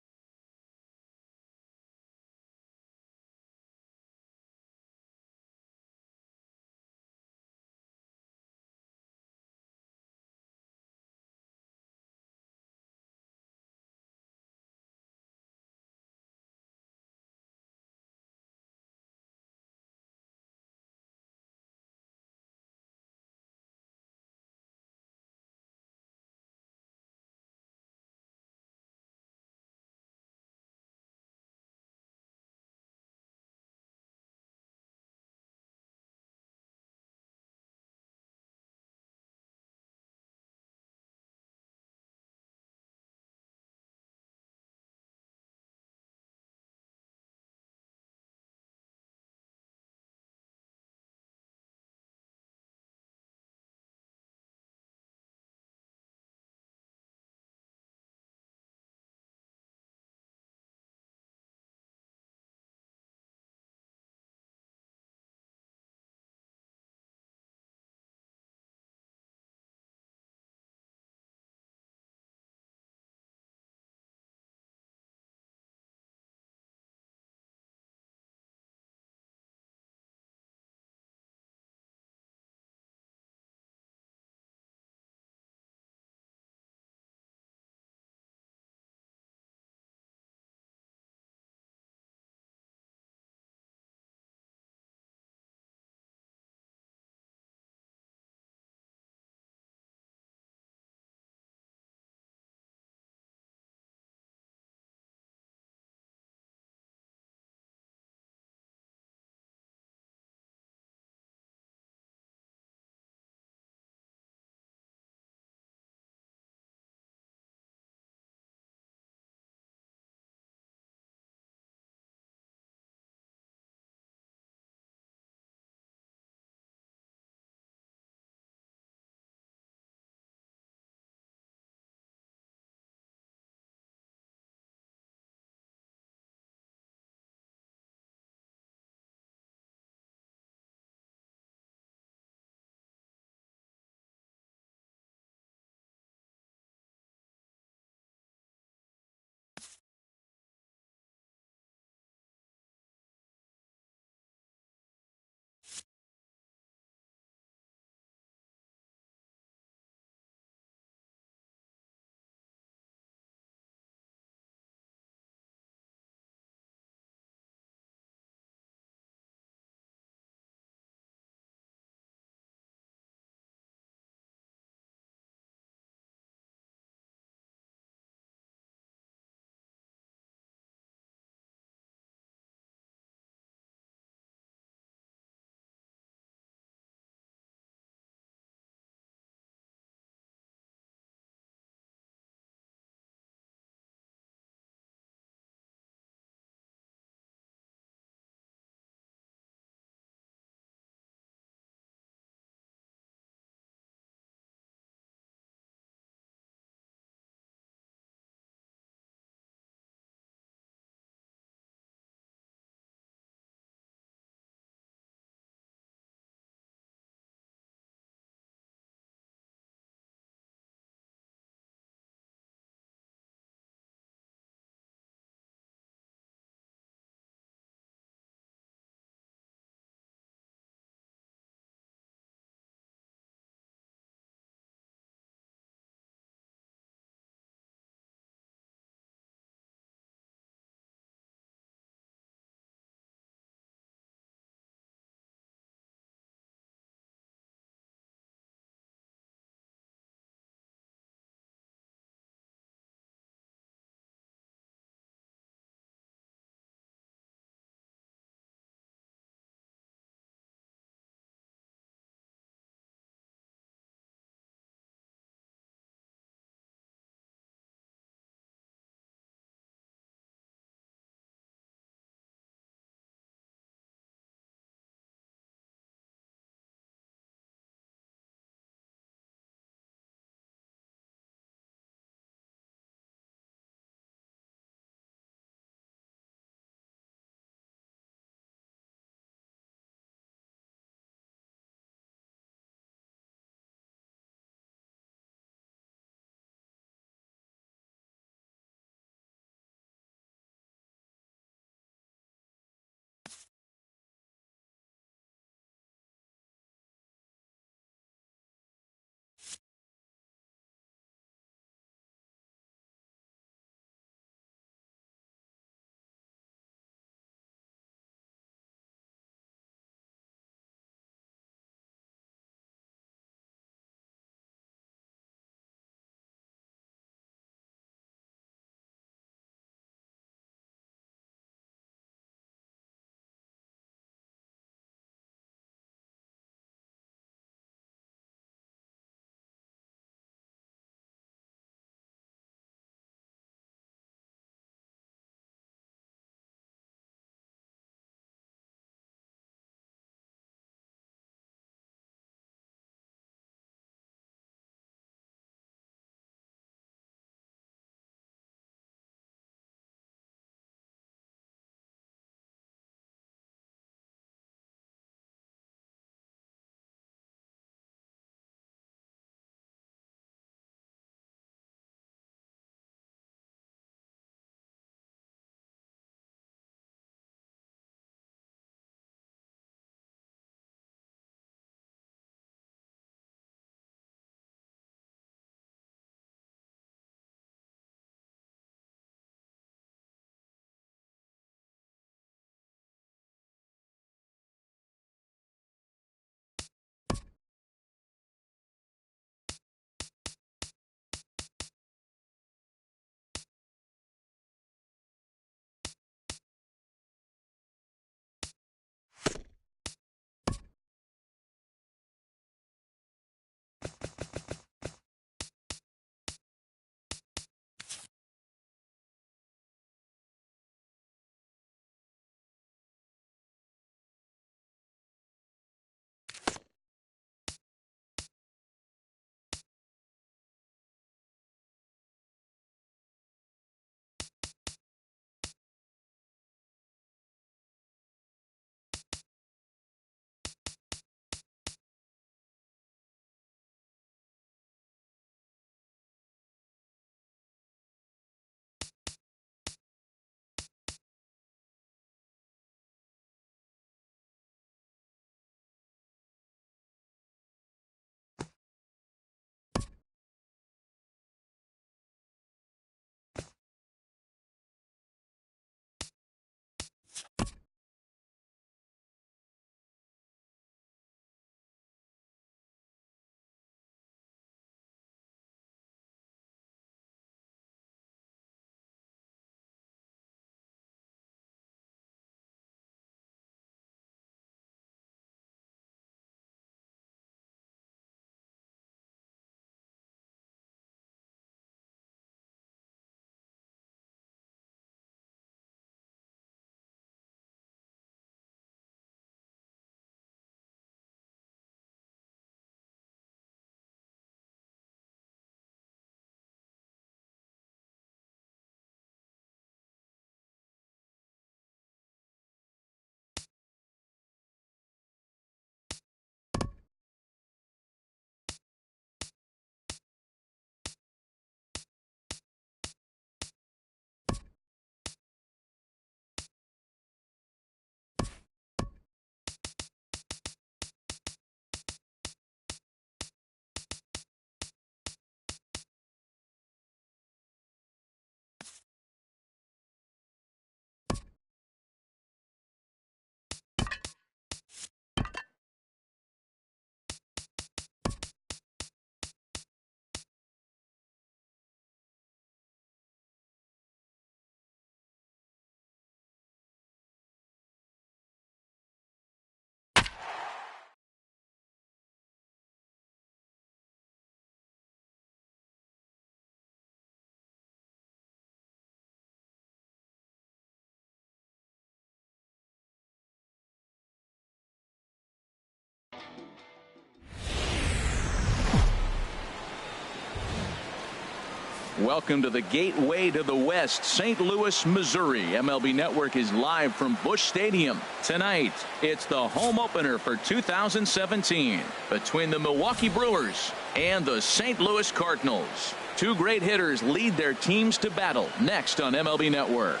Welcome to the gateway to the West, St. Louis, Missouri. MLB Network is live from Busch Stadium. Tonight, it's the home opener for 2017 between the Milwaukee Brewers and the St. Louis Cardinals. Two great hitters lead their teams to battle next on MLB Network.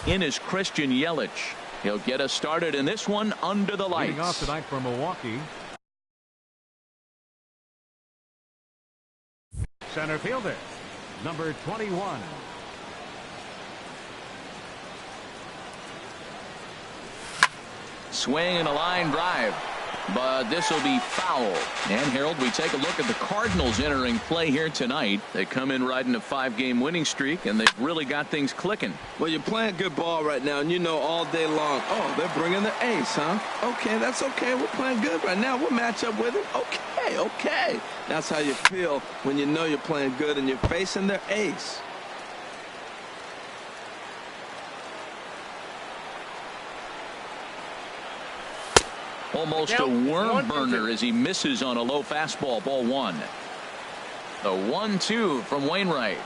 In is Christian Yelich. He'll get us started in this one under the lights. Leading off tonight for Milwaukee, center fielder, number 21. Swing and a line drive, but this will be foul. And Harold, we take a look at the Cardinals entering play here tonight. They come in riding a 5-game winning streak, and they've really got things clicking. Well, you're playing good ball right now, and you know all day long, oh, they're bringing the ace, huh? Okay, that's okay. We're playing good right now. We'll match up with them. Okay. That's how you feel when you know you're playing good and you're facing their ace. Almost a worm burner as he misses on a low fastball. Ball one. The 1-2 from Wainwright.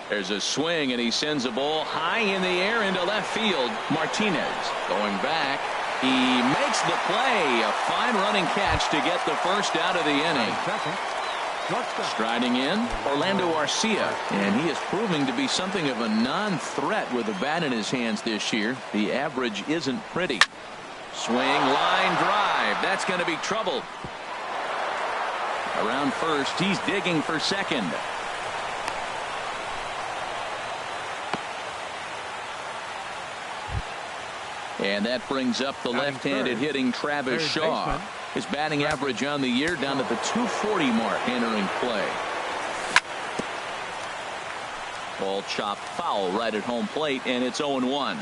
There's a swing, and he sends a ball high in the air into left field. Martinez going back. He makes the play. A fine running catch to get the first out of the inning. Striding in, Orlando Arcia, and he is proving to be something of a non-threat with a bat in his hands this year. The average isn't pretty. Swing, line drive. That's going to be trouble. Around first, he's digging for second. And that brings up the left-handed hitting Travis Shaw. His batting average on the year down to the 240 mark entering play. Ball chopped foul right at home plate, and it's 0-1.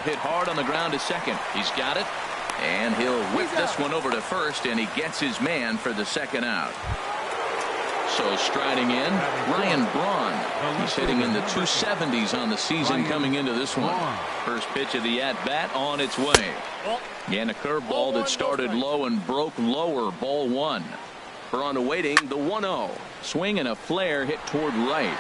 Hit hard on the ground to second. He's got it. And he'll whip this one over to first, and he gets his man for the second out. So striding in, Ryan Braun. He's hitting in the 270s on the season coming into this one. First pitch of the at-bat on its way. And a curveball that started low and broke lower. Ball one. Braun awaiting the 1-0. Swing and a flare hit toward right.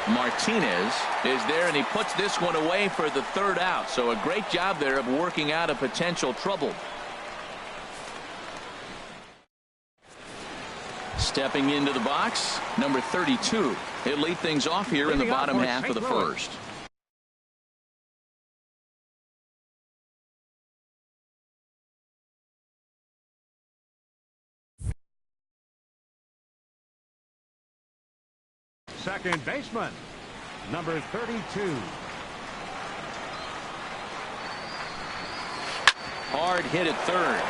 Martinez is there, and he puts this one away for the third out. So a great job there of working out a potential trouble. Stepping into the box, number 32. He'll lead things off here in the bottom half of the first. Second baseman, number 32. Hard hit at third.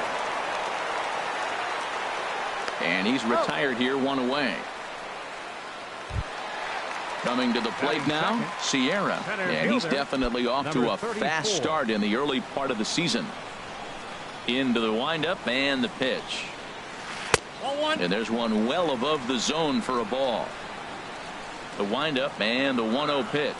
And he's retired here, one away. Coming to the plate now, Sierra. And he's definitely off to a fast start in the early part of the season. Into the windup and the pitch. And there's one well above the zone for a ball. The windup and the 1-0 pitch.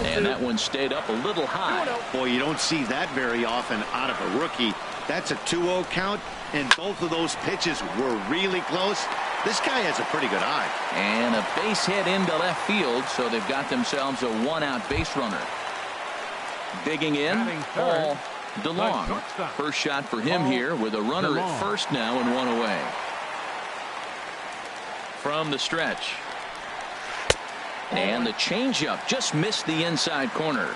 And that one stayed up a little high. Boy, you don't see that very often out of a rookie. That's a 2-0 count, and both of those pitches were really close. This guy has a pretty good eye. And a base hit into left field, so they've got themselves a one-out base runner. Digging in, Paul DeLong. First shot for him here with a runner at first now and one away. From the stretch. And the changeup just missed the inside corner.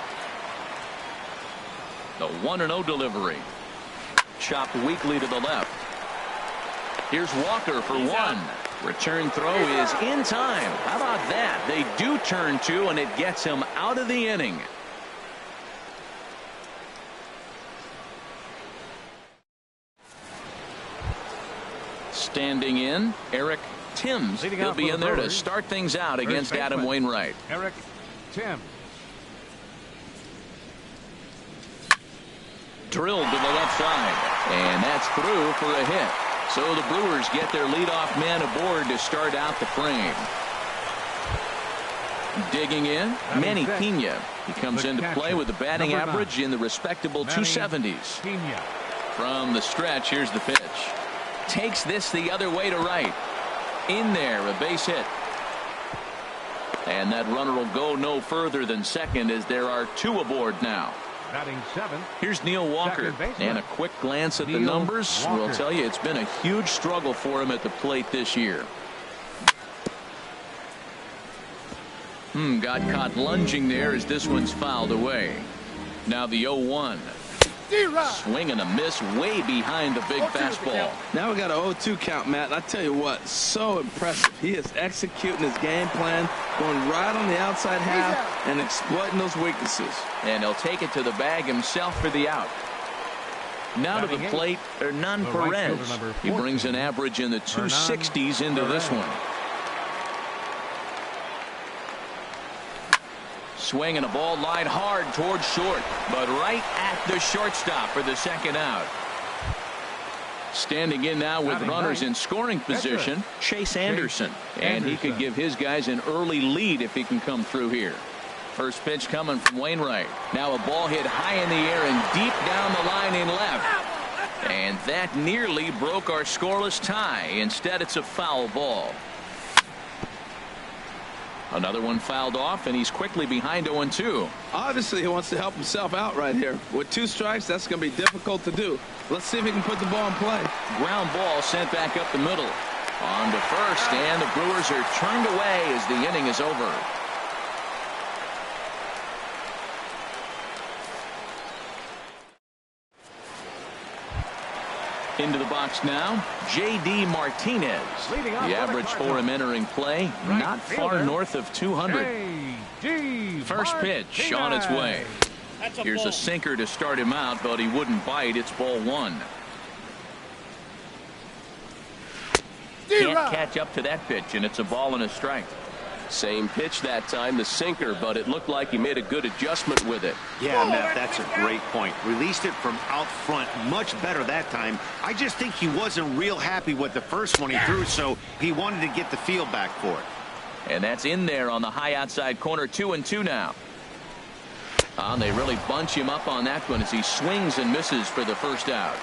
The 1-0 delivery. Chopped weakly to the left. Here's Walker for one. Return throw is in time. How about that? They do turn two, and it gets him out of the inning. Standing in, Eric Timms. He'll be in there to start things out against Adam Wainwright. Eric Timms. Drilled to the left side, and that's through for a hit. So the Brewers get their leadoff man aboard to start out the frame. Digging in, Manny Pena. He comes into play with a batting average in the respectable 270s. From the stretch, here's the pitch. Takes this the other way to right. In there, a base hit. And that runner will go no further than second as there are two aboard now. Batting seventh. Here's Neil Walker, and a quick glance at the numbers will tell you it's been a huge struggle for him at the plate this year. Got caught lunging there as this one's fouled away. Now the 0-1. Swing and a miss way behind the big fastball. Now we got an 0-2 count, Matt. And I tell you what, so impressive. He is executing his game plan, going right on the outside half and exploiting those weaknesses. And he'll take it to the bag himself for the out. Now to the plate, Hernan Perez. He brings an average in the 260s into this one. Swing and a ball lined hard towards short, but right at the shortstop for the second out. Standing in now with runners in scoring position, Chase Anderson. And he could give his guys an early lead if he can come through here. First pitch coming from Wainwright. Now a ball hit high in the air and deep down the line in left. And that nearly broke our scoreless tie. Instead, it's a foul ball. Another one fouled off, and he's quickly behind 0-2. Obviously, he wants to help himself out right here. With two strikes, that's going to be difficult to do. Let's see if he can put the ball in play. Ground ball sent back up the middle. On to first, and the Brewers are turned away as the inning is over. Into the box now, J.D. Martinez. The average for him entering play, not far north of 200. First pitch on its way. Here's a sinker to start him out, but he wouldn't bite. It's ball one. Can't catch up to that pitch, and it's a ball and a strike. Same pitch that time, the sinker, but it looked like he made a good adjustment with it. Yeah, Matt, that's a great point. Released it from out front much better that time. I just think he wasn't real happy with the first one he threw, so he wanted to get the feel back for it. And that's in there on the high outside corner. 2-2 now. They really bunch him up on that one as he swings and misses for the first out.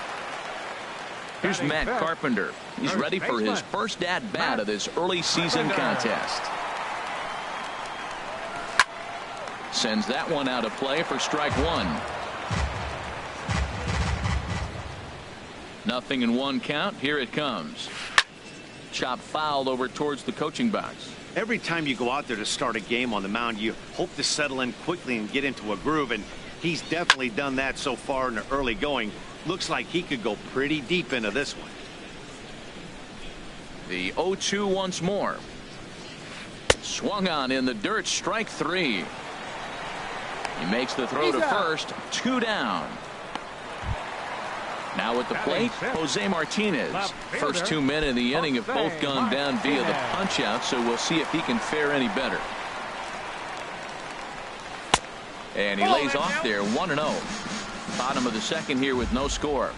Here's Matt Carpenter. He's ready for his first at-bat of this early season contest. Sends that one out of play for strike one. 0-1 count. Here it comes. Chop fouled over towards the coaching box. Every time you go out there to start a game on the mound, you hope to settle in quickly and get into a groove, and he's definitely done that so far in the early going. Looks like he could go pretty deep into this one. The 0-2 once more. Swung on in the dirt. Strike three. He makes the throw to first. 2 down. Now at the plate, Jose Martinez. First 2 men in the inning have both gone down via the punch-out, so we'll see if he can fare any better. And he lays off there, 1-0. Bottom of the second here with no score.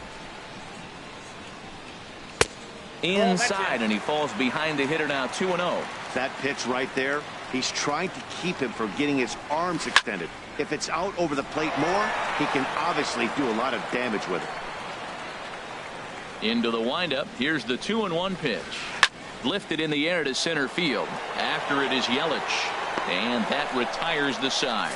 Inside, and he falls behind the hitter now, 2-0. That pitch right there, he's trying to keep him from getting his arms extended. If it's out over the plate more, he can obviously do a lot of damage with it. Into the windup. Here's the 2-1 pitch. Lifted in the air to center field. After it is Yelich. And that retires the side.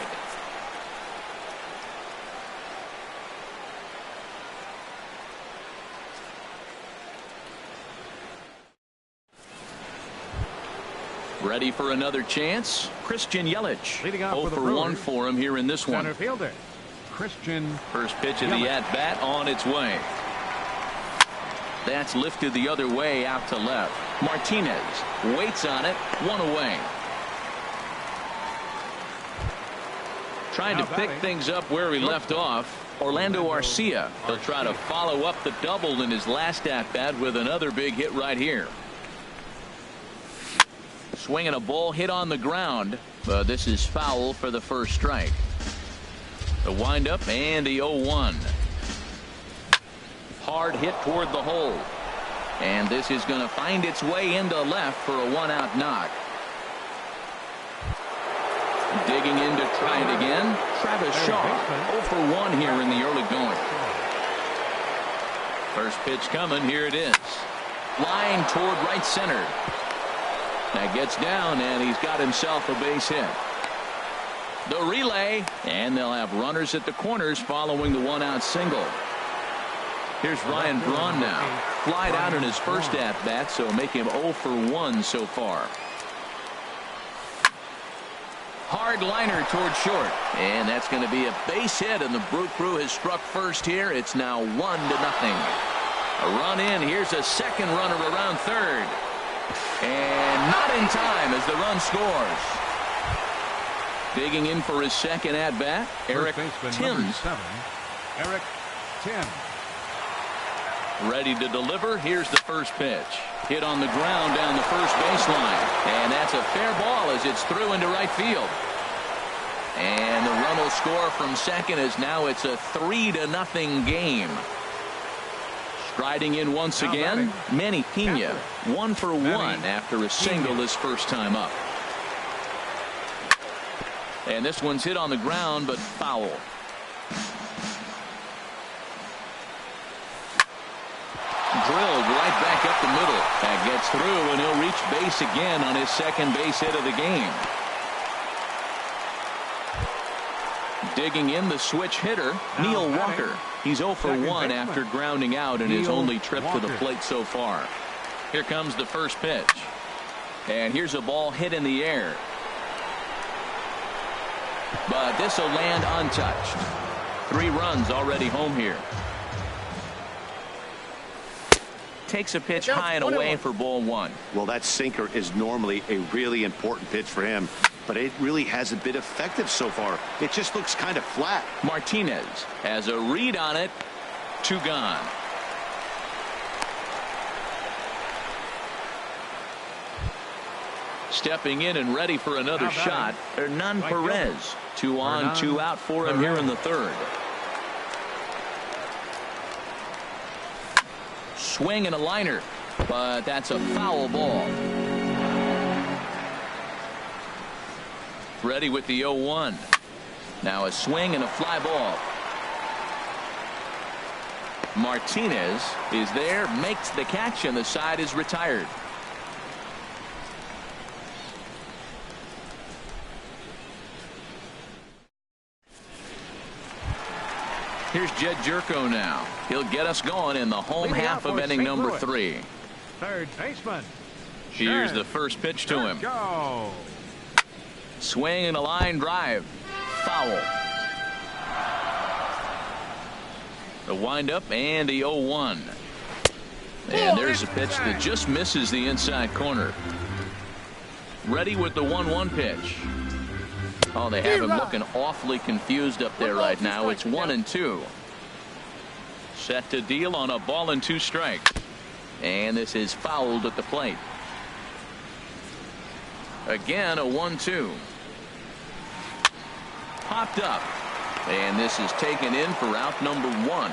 Ready for another chance. Christian Yelich. Leading off 0 for 1 for him here in this one. Center fielder, Christian. First pitch of the at-bat on its way. That's lifted the other way out to left. Martinez waits on it. 1 away. Trying to pick things up where he left off. Orlando Arcia. He'll try to follow up the double in his last at-bat with another big hit right here. Swinging a ball hit on the ground, but this is foul for the first strike. The windup and the 0-1. Hard hit toward the hole. And this is going to find its way into left for a 1-out knock. Digging in to try it again. Travis Shaw, 0 for 1 here in the early going. First pitch coming. Here it is. Line toward right center. That gets down, and he's got himself a base hit. The relay, and they'll have runners at the corners following the 1-out single. Here's Ryan Braun now. Flied out in his first at-bat, so make him 0 for 1 so far. Hard liner toward short, and that's going to be a base hit, and the Brew Crew has struck first here. It's now 1-0. A run in. Here's a second runner around third. And not in time as the run scores. Digging in for his second at-bat, Eric Timms. Eric Timms. Ready to deliver. Here's the first pitch. Hit on the ground down the first baseline. And that's a fair ball as it's through into right field. And the run will score from second as now it's a 3-0 game. Striding in once again, Manny Pena, 1 for 1 after a single his first time up. And this one's hit on the ground, but foul. Drilled right back up the middle. That gets through, and he'll reach base again on his second base hit of the game. Digging in the switch hitter, Neil Walker. He's 0 for 1 after grounding out in his only trip to the plate so far. Here comes the first pitch. And here's a ball hit in the air. But this will land untouched. 3 runs already home here. Takes a pitch high and away for ball 1. Well, that sinker is normally a really important pitch for him, but it really hasn't been effective so far. It just looks kind of flat. Martinez has a read on it. 2 gone. Stepping in and ready for another shot, Hernan Perez. 2 on, 2 out for him here in the third. Swing and a liner, but that's a foul ball. Ready with the 0-1. Now a swing and a fly ball. Martinez is there, makes the catch, and the side is retired. Here's Jed Jerko now. He'll get us going in the home half of inning number 3. Third baseman. Here's the first pitch to him. Go. Swing and a line drive. Foul. The windup and the 0-1. And there's a pitch that just misses the inside corner. Ready with the 1-1 pitch. Oh, they have him looking awfully confused up there right now. It's 1-2. Set to deal on a ball and 2 strikes. And this is fouled at the plate. Again, a 1-2. Popped up. And this is taken in for out number 1.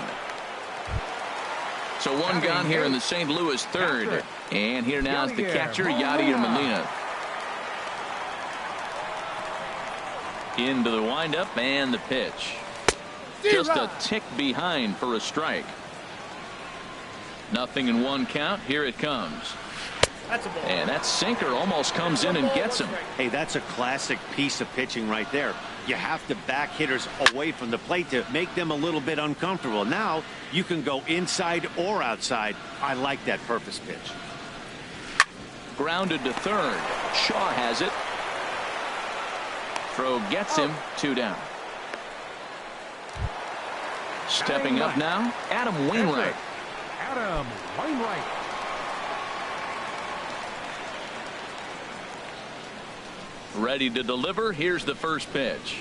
So one gone here in the St. Louis third. And here now is the catcher, Yadier Molina. Into the windup and the pitch. Just a tick behind for a strike. 0-1 count. Here it comes. And that sinker almost comes in and gets him. Hey, that's a classic piece of pitching right there. You have to back hitters away from the plate to make them a little bit uncomfortable. Now you can go inside or outside. I like that purpose pitch. Grounded to third. Shaw has it. Throw gets him. 2 down. Stepping up now, Adam Wainwright. Adam Wainwright. Ready to deliver. Here's the first pitch.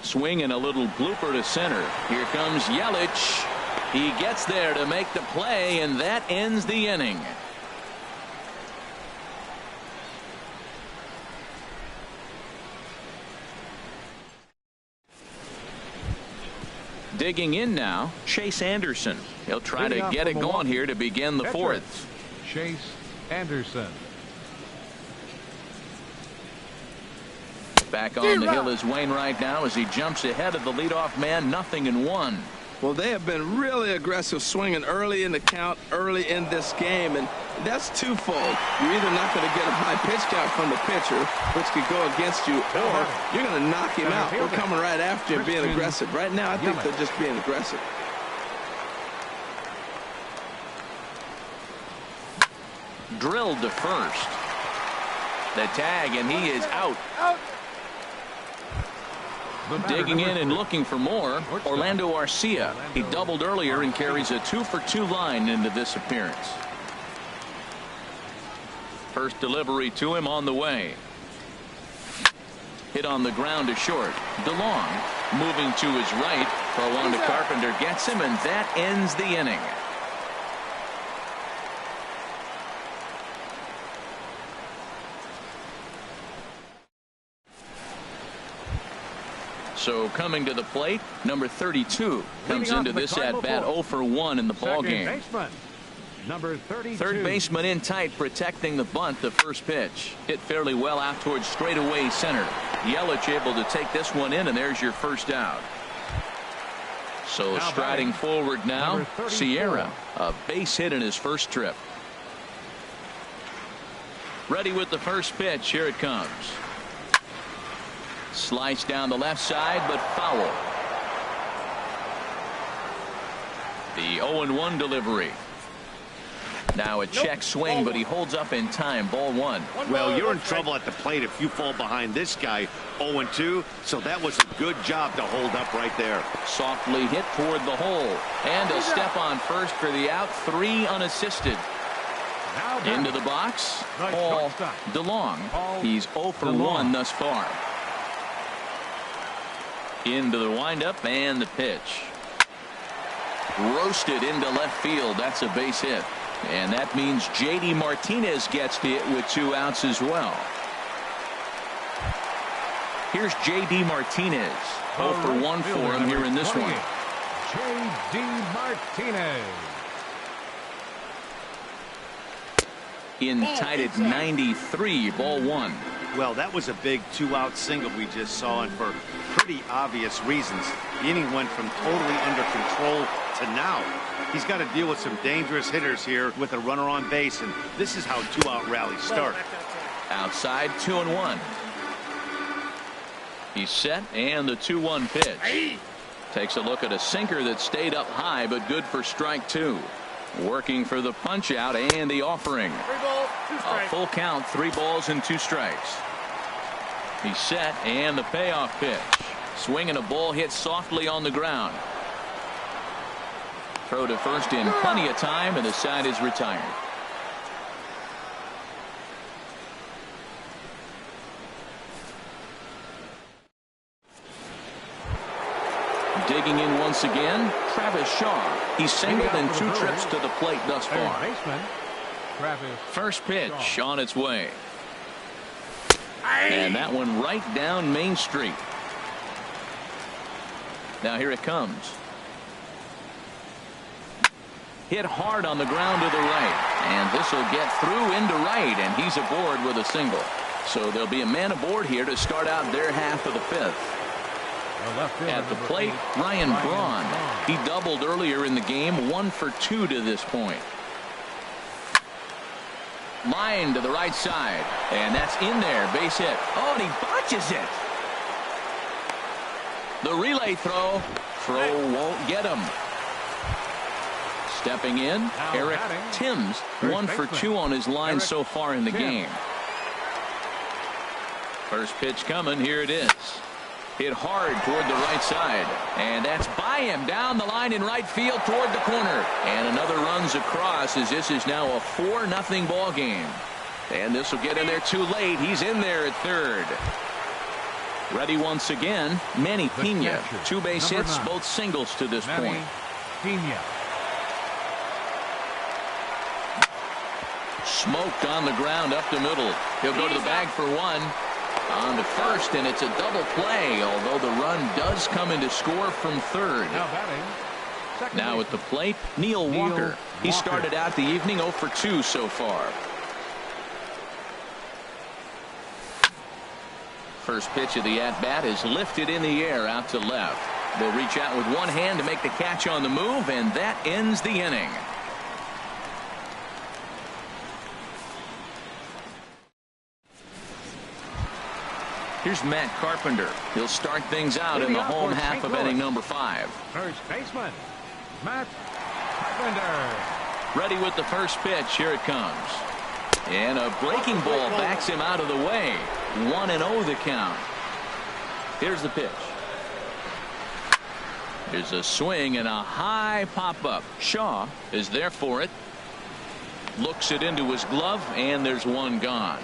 Swing and a little blooper to center. Here comes Yelich. He gets there to make the play, and that ends the inning. Digging in now, Chase Anderson. He'll try to get it going here to begin the 4th. Chase Anderson. Back on the hill is Wainwright now as he jumps ahead of the leadoff man. 0-1. Well, they have been really aggressive swinging early in the count, early in this game, and that's twofold. You're either not going to get a high pitch count from the pitcher, which could go against you, or you're going to knock him out. We're coming right after him being aggressive. Right now, I think they're just being aggressive. Drilled to first. The tag, and he is out. Digging in and looking for more, Orlando Arcia. He doubled earlier and carries a 2-for-2 line into this appearance. First delivery to him on the way. Hit on the ground to short. DeLong moving to his right. Orlando Carpenter gets him, and that ends the inning. So coming to the plate, number 32 comes into this at-bat 0-for-1 in the ballgame. Number 32. Third baseman in tight, protecting the bunt. The first pitch hit fairly well out towards straightaway center. Yelich able to take this one in, and there's your first out. So now striding forward now, Sierra, a base hit in his first trip. Ready with the first pitch. Here it comes. Slice down the left side, but foul. The 0-1 delivery. Now a check swing, but he holds up in time. Ball 1. Well, you're in trouble at the plate if you fall behind this guy. 0-2, so that was a good job to hold up right there. Softly hit toward the hole, and a step on first for the out. 3 unassisted. Into the box, Paul DeLong. He's 0-for-1 thus far. Into the windup and the pitch. Roasted into left field. That's a base hit. And that means J.D. Martinez gets hit with 2 outs as well. Here's J.D. Martinez. 0 for 1 for him here in this one. J.D. Martinez. In tied at 93, ball 1. Well, that was a big 2-out single we just saw, and for pretty obvious reasons. The inning went from totally under control to now. He's got to deal with some dangerous hitters here with a runner on base, and this is how 2-out rallies start. Outside, 2-1. He's set, and the 2-1 pitch. Takes a look at a sinker that stayed up high, but good for strike 2. Working for the punch out and the offering. 3 balls, 2 strikes. A full count, 3 balls and 2 strikes. He's set, and the payoff pitch. Swinging a ball hit softly on the ground. Throw to first in plenty of time, and the side is retired. Digging in once again, Travis Shaw. He's singled in 2 trips to the plate thus far. First pitch on its way. And that one right down Main Street. Now here it comes. Hit hard on the ground to the right. And this will get through into right, and he's aboard with a single. So there'll be a man aboard here to start out their half of the 5th. At the plate, Ryan Braun. He doubled earlier in the game, 1 for 2 to this point. Line to the right side, and that's in there, base hit. Oh, and he botches it. The relay throw won't get him. Stepping in, Eric Timms, 1 for 2 on his line so far in the game. First pitch coming, here it is. Hit hard toward the right side, and that's by him down the line in right field toward the corner, and another runs across as this is now a 4-0 ball game. And this will get in there too late. He's in there at third. Ready once again, Manny Pena. 2 base hits, both singles to this point. Smoked on the ground up the middle. He'll go to the bag for 1. On the first, and it's a double play, although the run does come in to score from third. Now at the plate, Neil Walker. He started out the evening 0 for 2 so far. First pitch of the at-bat is lifted in the air out to left. They'll reach out with one hand to make the catch on the move, and that ends the inning. Here's Matt Carpenter. He'll start things out in the home half of inning number 5. First baseman, Matt Carpenter. Ready with the first pitch. Here it comes. And a breaking ball backs him out of the way. 1-0 the count. Here's the pitch. There's a swing and a high pop-up. Shaw is there for it. Looks it into his glove, and there's one gone.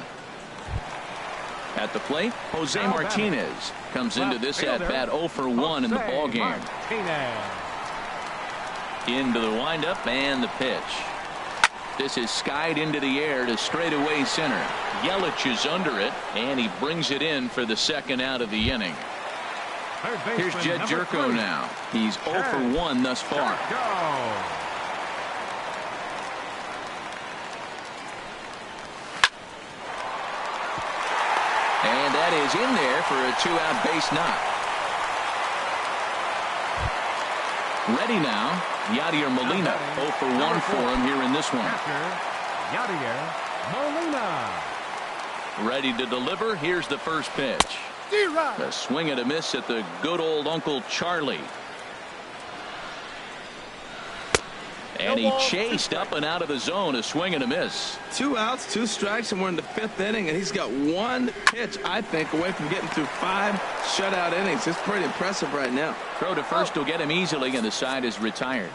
At the plate, Jose Martinez comes into this at-bat 0 for 1 in the ballgame. Into the windup and the pitch. This is skied into the air to straightaway center. Yelich is under it, and he brings it in for the second out of the inning. Here's Jed Jerko now. He's 0 for 1 thus far. And that is in there for a 2-out base knock. Ready now, Yadier Molina. 0 for 1 for him here in this one. Yadier Molina. Ready to deliver. Here's the first pitch. A swing and a miss at the good old Uncle Charlie. And he chased up and out of the zone. A swing and a miss. 2 outs, 2 strikes, and we're in the 5th inning, and he's got 1 pitch, I think, away from getting through 5 shutout innings. It's pretty impressive right now. Throw to first will get him easily, and the side is retired.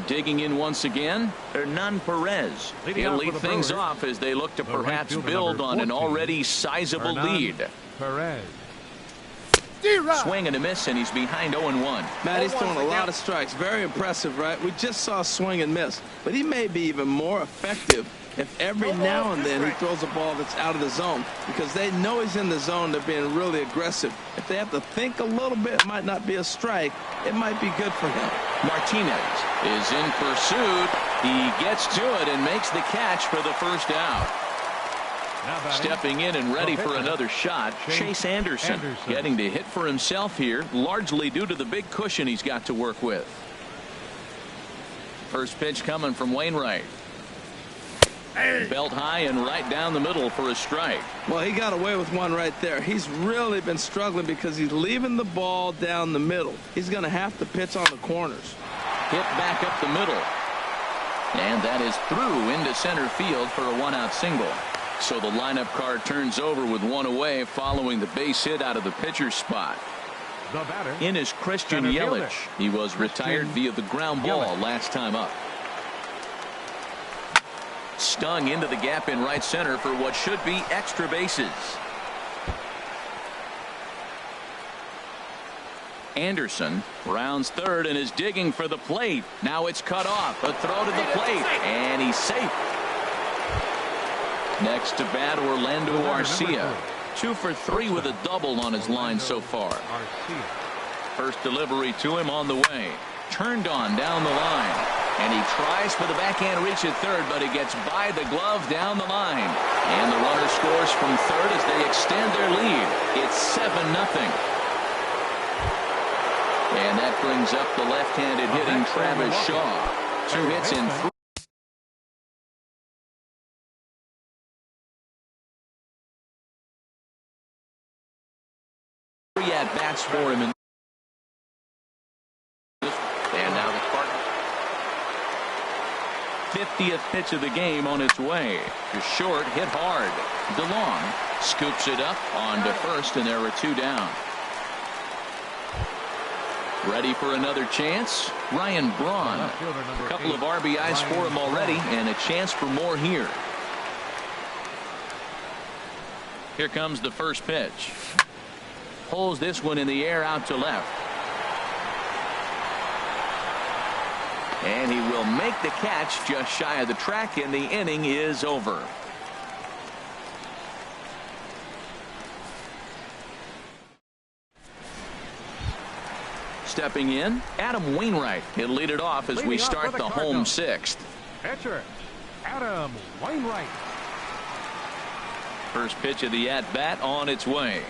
Digging in once again, Hernan Perez. He'll lead things off as they look to perhaps build on an already sizable lead. Perez. Swing and a miss, and he's behind 0-1. Matt, he's throwing a lot of strikes. Very impressive, right? We just saw a swing and miss. But he may be even more effective if every now and then he throws a ball that's out of the zone, because they know he's in the zone. They're being really aggressive. If they have to think a little bit, it might not be a strike. It might be good for him. Martinez is in pursuit. He gets to it and makes the catch for the first out. Stepping in and ready for another shot, Chase Anderson getting to hit for himself here, largely due to the big cushion he's got to work with. First pitch coming from Wainwright. Belt high and right down the middle for a strike. Well, he got away with one right there. He's really been struggling because he's leaving the ball down the middle. He's going to have to pitch on the corners. Hit back up the middle. And that is through into center field for a one-out single. So the lineup card turns over with one away following the base hit out of the pitcher's spot. In is Christian Yelich. He was retired via the ground ball last time up. Stung into the gap in right center for what should be extra bases. Anderson rounds third and is digging for the plate. Now it's cut off. A throw to the plate, and he's safe. Next to bat, Orlando Arcia. 2 for 3 with a double on his line so far. First delivery to him on the way. Turned on down the line. And he tries for the backhand reach at third, but he gets by the glove down the line. And the runner scores from third as they extend their lead. It's 7-0. And that brings up the left-handed hitting Travis Shaw. 2 hits in 3 at-bats for him. And now the Spartans. 50th pitch of the game on its way. To short, hit hard. DeLong scoops it up onto first, and there are 2 down. Ready for another chance? Ryan Braun. A couple of RBIs for him already, and a chance for more here. Here comes the first pitch. Pulls this one in the air out to left. And he will make the catch just shy of the track, and the inning is over. Stepping in, Adam Wainwright. He'll lead it off as we start the home 6th. Pitcher, Adam Wainwright. First pitch of the at-bat on its way.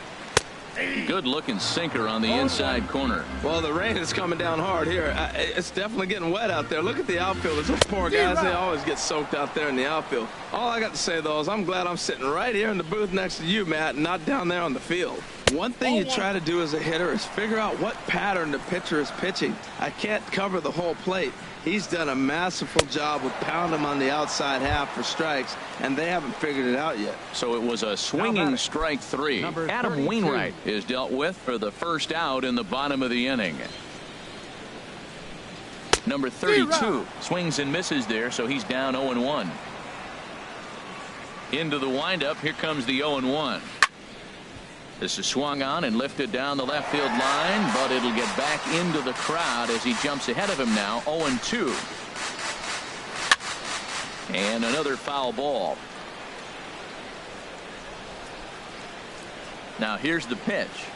Good looking sinker on the inside corner. Well, the rain is coming down hard here. It's definitely getting wet out there. Look at the outfielders. Those poor guys, they always get soaked out there in the outfield. All I got to say, though, is I'm glad I'm sitting right here in the booth next to you, Matt, and not down there on the field. One thing you try to do as a hitter is figure out what pattern the pitcher is pitching. I can't cover the whole plate. He's done a masterful job with pounding him on the outside half for strikes, and they haven't figured it out yet. So it was a swinging strike 3. Adam Wainwright is dealt with for the first out in the bottom of the inning. Number 32 swings and misses there, so he's down 0-1. Into the windup. Here comes the 0-1. This is swung on and lifted down the left field line, but it'll get back into the crowd as he jumps ahead of him now. 0-2. And another foul ball. Now here's the pitch.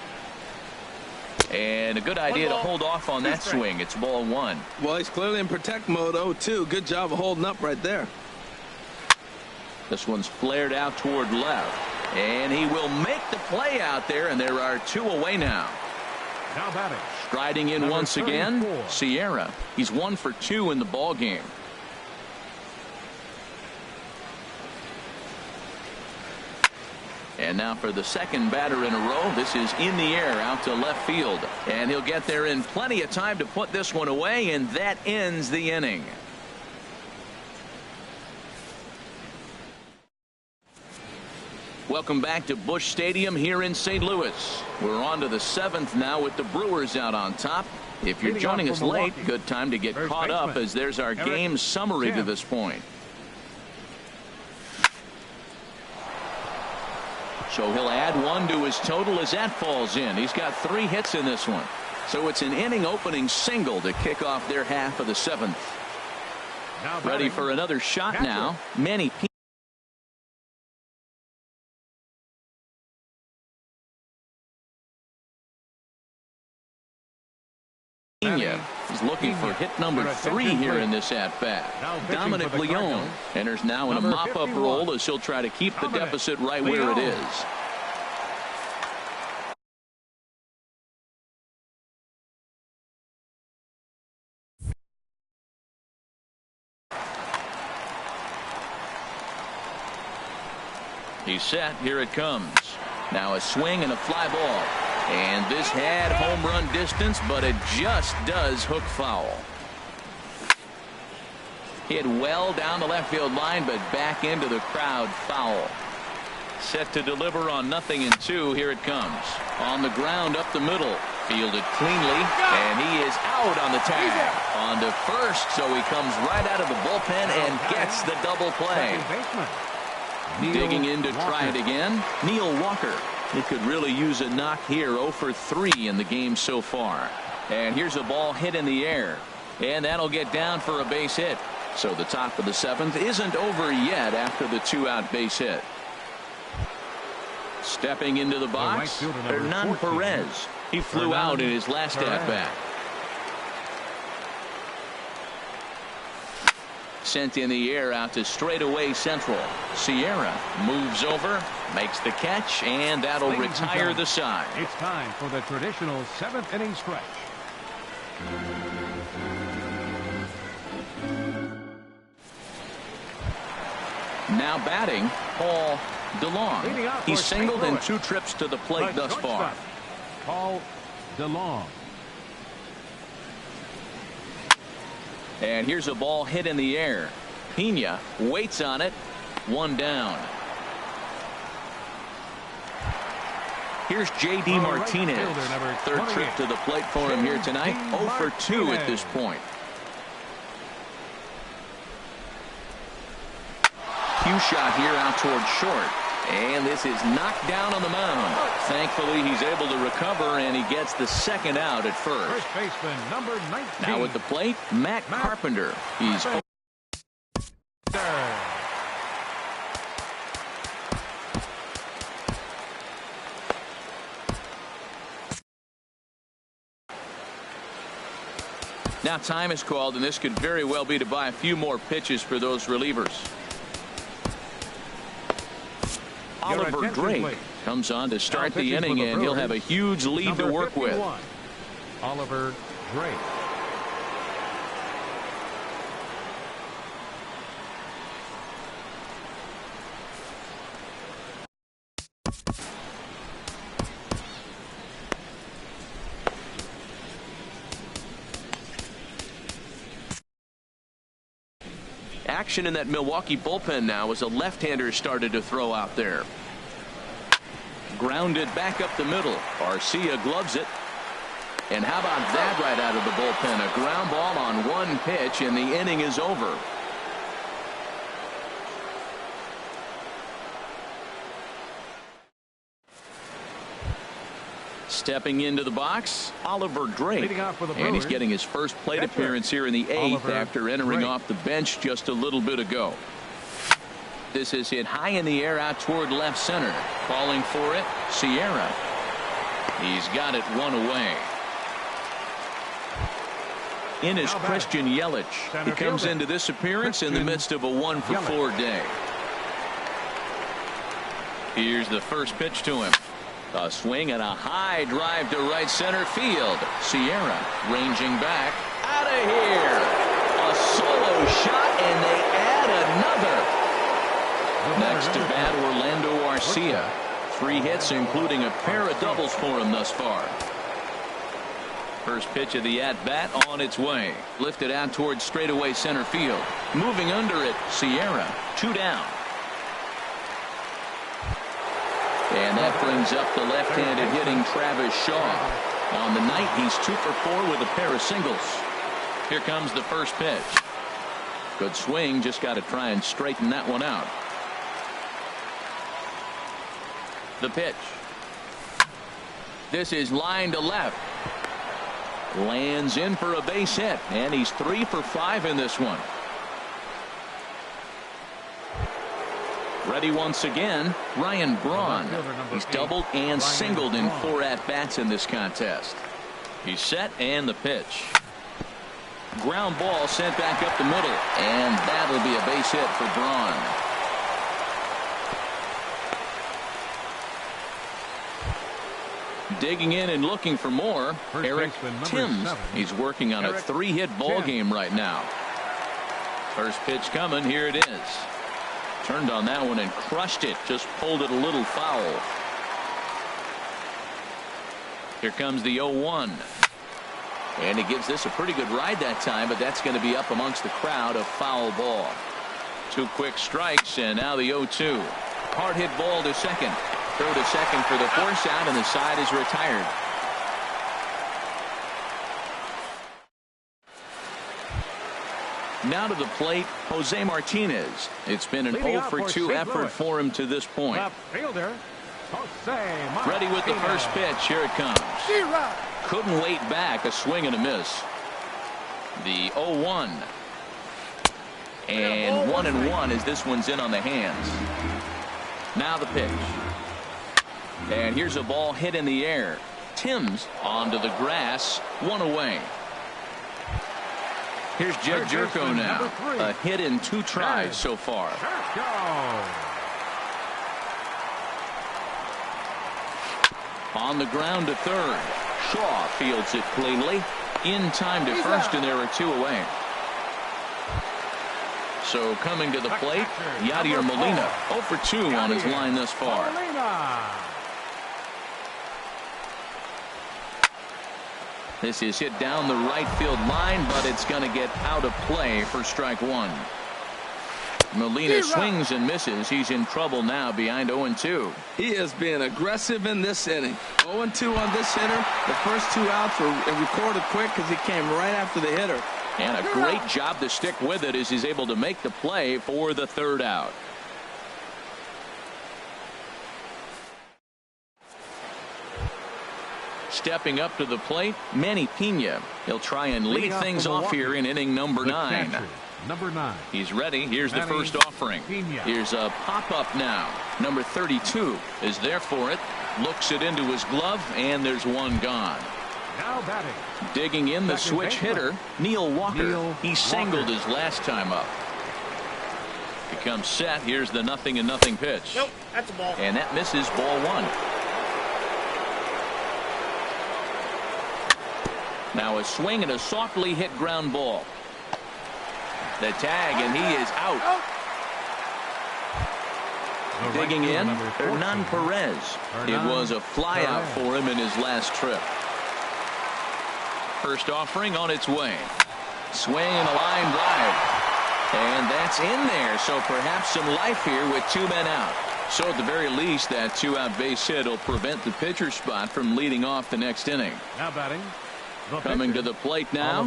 And a good idea to hold off on that swing. It's ball 1. Well, he's clearly in protect mode. 0-2. Good job of holding up right there. This one's flared out toward left. And he will make the play out there, and there are 2 away now. Now batting. Striding in once again, Sierra. He's 1 for 2 in the ball game. And now for the second batter in a row. This is in the air out to left field. And he'll get there in plenty of time to put this one away, and that ends the inning. Welcome back to Busch Stadium here in St. Louis. We're on to the 7th now with the Brewers out on top. If you're joining us late, good time to get caught up as there's our game summary to this point. So he'll add 1 to his total as that falls in. He's got 3 hits in this one. So it's an inning opening single to kick off their half of the 7th. Ready for another shot now. Manny is looking for hit number 3 here in this at-bat. Dominic Leone enters now in a mop-up role as he'll try to keep the deficit right where it is. He's set. Here it comes. Now a swing and a fly ball. And this had home run distance, but it just does hook foul. Hit well down the left field line, but back into the crowd foul. Set to deliver on 0-2. Here it comes. On the ground up the middle. Fielded cleanly, and he is out on the tag. On to first, so he comes right out of the bullpen and gets the double play. Digging in to try it again, Neil Walker. He could really use a knock here. 0 for 3 in the game so far. And here's a ball hit in the air. And that'll get down for a base hit. So the top of the 7th isn't over yet after the 2-out base hit. Stepping into the box, Hernan Perez. He flew out in his last at-bat. Sent in the air out to straightaway central. Sierra moves over, makes the catch, and that'll retire the side. It's time for the traditional 7th inning stretch. Now batting, Paul DeLong. He's singled in 2 trips to the plate thus far. Paul DeLong. And here's a ball hit in the air. Pena waits on it. 1 down. Here's J.D. Martinez. 3rd trip to the plate for him here tonight. 0 for 2 at this point. Cue shot here out towards short. And this is knocked down on the mound. Thankfully, he's able to recover, and he gets the 2nd out at first. First baseman, number 19. Now at the plate, Matt Carpenter. He's now time is called, and this could very well be to buy a few more pitches for those relievers. Oliver Drake comes on to start the inning, and he'll have a huge lead to work with. Oliver Drake. Action in that Milwaukee bullpen now as a left-hander started to throw out there. Grounded back up the middle. Arcia gloves it. And how about that right out of the bullpen? A ground ball on 1 pitch, and the inning is over. Stepping into the box, Oliver Drake. And he's getting his first plate appearance here in the 8th after entering off the bench just a little bit ago. This is hit high in the air out toward left center. Calling for it, Sierra. He's got it 1 away. In is Christian Yelich. He comes into this appearance in the midst of a 1 for 4 day. Here's the first pitch to him. A swing and a high drive to right center field. Sierra ranging back. Out of here. A solo shot, and they add another. Next to bat, Orlando Arcia. 3 hits, including a pair of doubles for him thus far. First pitch of the at-bat on its way. Lifted out towards straightaway center field. Moving under it, Sierra. 2 down. And that brings up the left-handed hitting Travis Shaw. On the night, he's 2 for 4 with a pair of singles. Here comes the first pitch. Good swing, just got to try and straighten that one out. The pitch. This is line to left. Lands in for a base hit, and he's 3 for 5 in this one. Ready once again, Ryan Braun. He's doubled and singled in 4 at-bats in this contest. He's set, and the pitch. Ground ball sent back up the middle, and that'll be a base hit for Braun. Digging in and looking for more, Eric Timms. He's working on a 3-hit ball game right now. First pitch coming. Here it is. Turned on that one and crushed it. Just pulled it a little foul. Here comes the 0-1. And he gives this a pretty good ride that time, but that's going to be up amongst the crowd. A foul ball. 2 quick strikes, and now the 0-2. Hard hit ball to second. Throw to second for the force out, and the side is retired. Now to the plate, Jose Martinez. It's been an 0 for 2 effort for him to this point. Fielder, ready with the first pitch. Here it comes. Couldn't wait back. A swing and a miss. The 0-1. And 1-1 as this one's in on the hands. Now the pitch. And here's a ball hit in the air. Timms onto the grass. 1 away. Here's Jeff Jerko now. A hit in 2 tries so far. On the ground to third. Shaw fields it cleanly. In time to first, and there are 2 away. So coming to the plate, Yadier Molina. 0 for 2 on his line thus far. This is hit down the right field line, but it's going to get out of play for strike 1. Molina swings and misses. He's in trouble now behind 0-2. He is being aggressive in this inning. 0-2 on this hitter. The first 2 outs were recorded quick because he came right after the hitter. And a great job to stick with it as he's able to make the play for the 3rd out. Stepping up to the plate, Manny Pena. He'll try and lead things off here in inning number 9. He's ready. Here's the first offering. Here's a pop-up now. Number 32 is there for it. Looks it into his glove, and there's 1 gone. Now batting. Digging in the switch hitter, Neil Walker. He singled his last time up. Becomes set. Here's the 0-0 pitch. Nope, that's a ball. And that misses, ball 1. Now a swing and a softly hit ground ball. The tag, and he is out. Digging in, Hernan Perez. It was a flyout for him in his last trip. First offering on its way. Swing and a line drive. And that's in there, so perhaps some life here with 2 men out. So at the very least, that 2-out base hit will prevent the pitcher spot from leading off the next inning. Now batting. Coming to the plate now,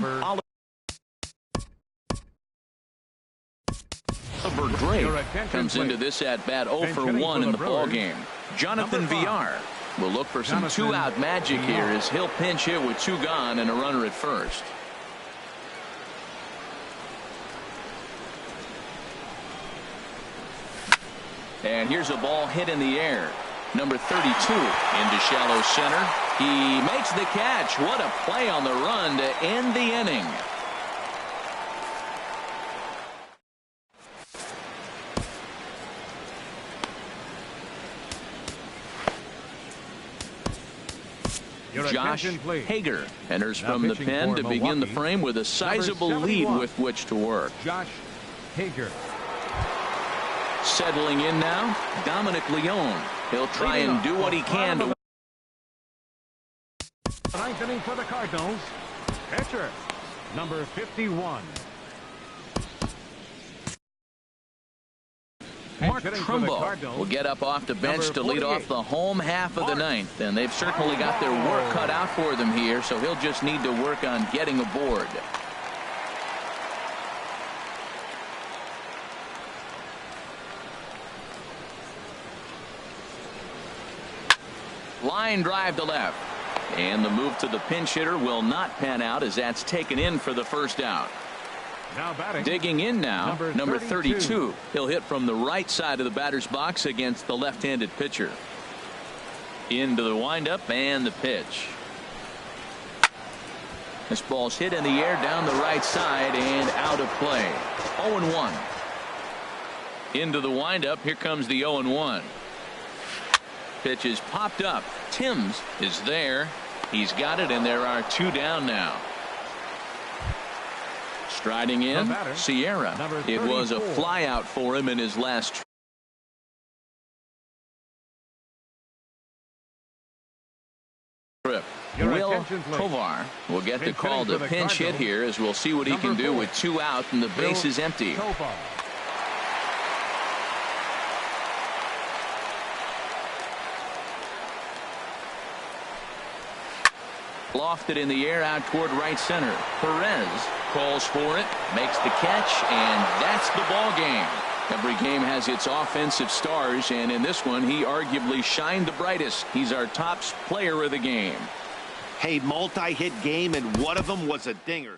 Oliver Drake comes into this at-bat 0 for 1 in the ballgame. Jonathan Villar will look for some 2-out magic here as he'll pinch hit with 2 gone and a runner at first. And here's a ball hit in the air. Number 32 into shallow center. He makes the catch. What a play on the run to end the inning. Josh Hager enters from the pen to begin the frame with a sizable lead with which to work. Josh Hager. Settling in now, Dominic Leone. He'll try and do what he can to. 9th inning for the Cardinals. Pitcher, number 51. Mark hitting for the Trumbo Cardinals, will get up off the bench number to lead off 48. the home half of the ninth, and they've certainly got their work cut out for them here, so he'll just need to work on getting aboard. Line drive to left, and the move to the pinch hitter will not pan out as that's taken in for the first out. Now batting. Digging in now, number 32. 32. He'll hit from the right side of the batter's box against the left-handed pitcher. Into the windup and the pitch. This ball's hit in the air down the right side and out of play. 0-1. Into the windup. Here comes the 0-1. Pitch is popped up. Timms is there. He's got it, and there are two down now. Striding in, Sierra. It was a fly out for him in his last trip. Will Tovar will get the call to pinch hit here, as we'll see what he can do with two out and the base is empty. Lofted in the air out toward right center. Perez calls for it, makes the catch, and that's the ball game. Every game has its offensive stars, and in this one he arguably shined the brightest. He's our top player of the game. Hey, multi-hit game, and one of them was a dinger.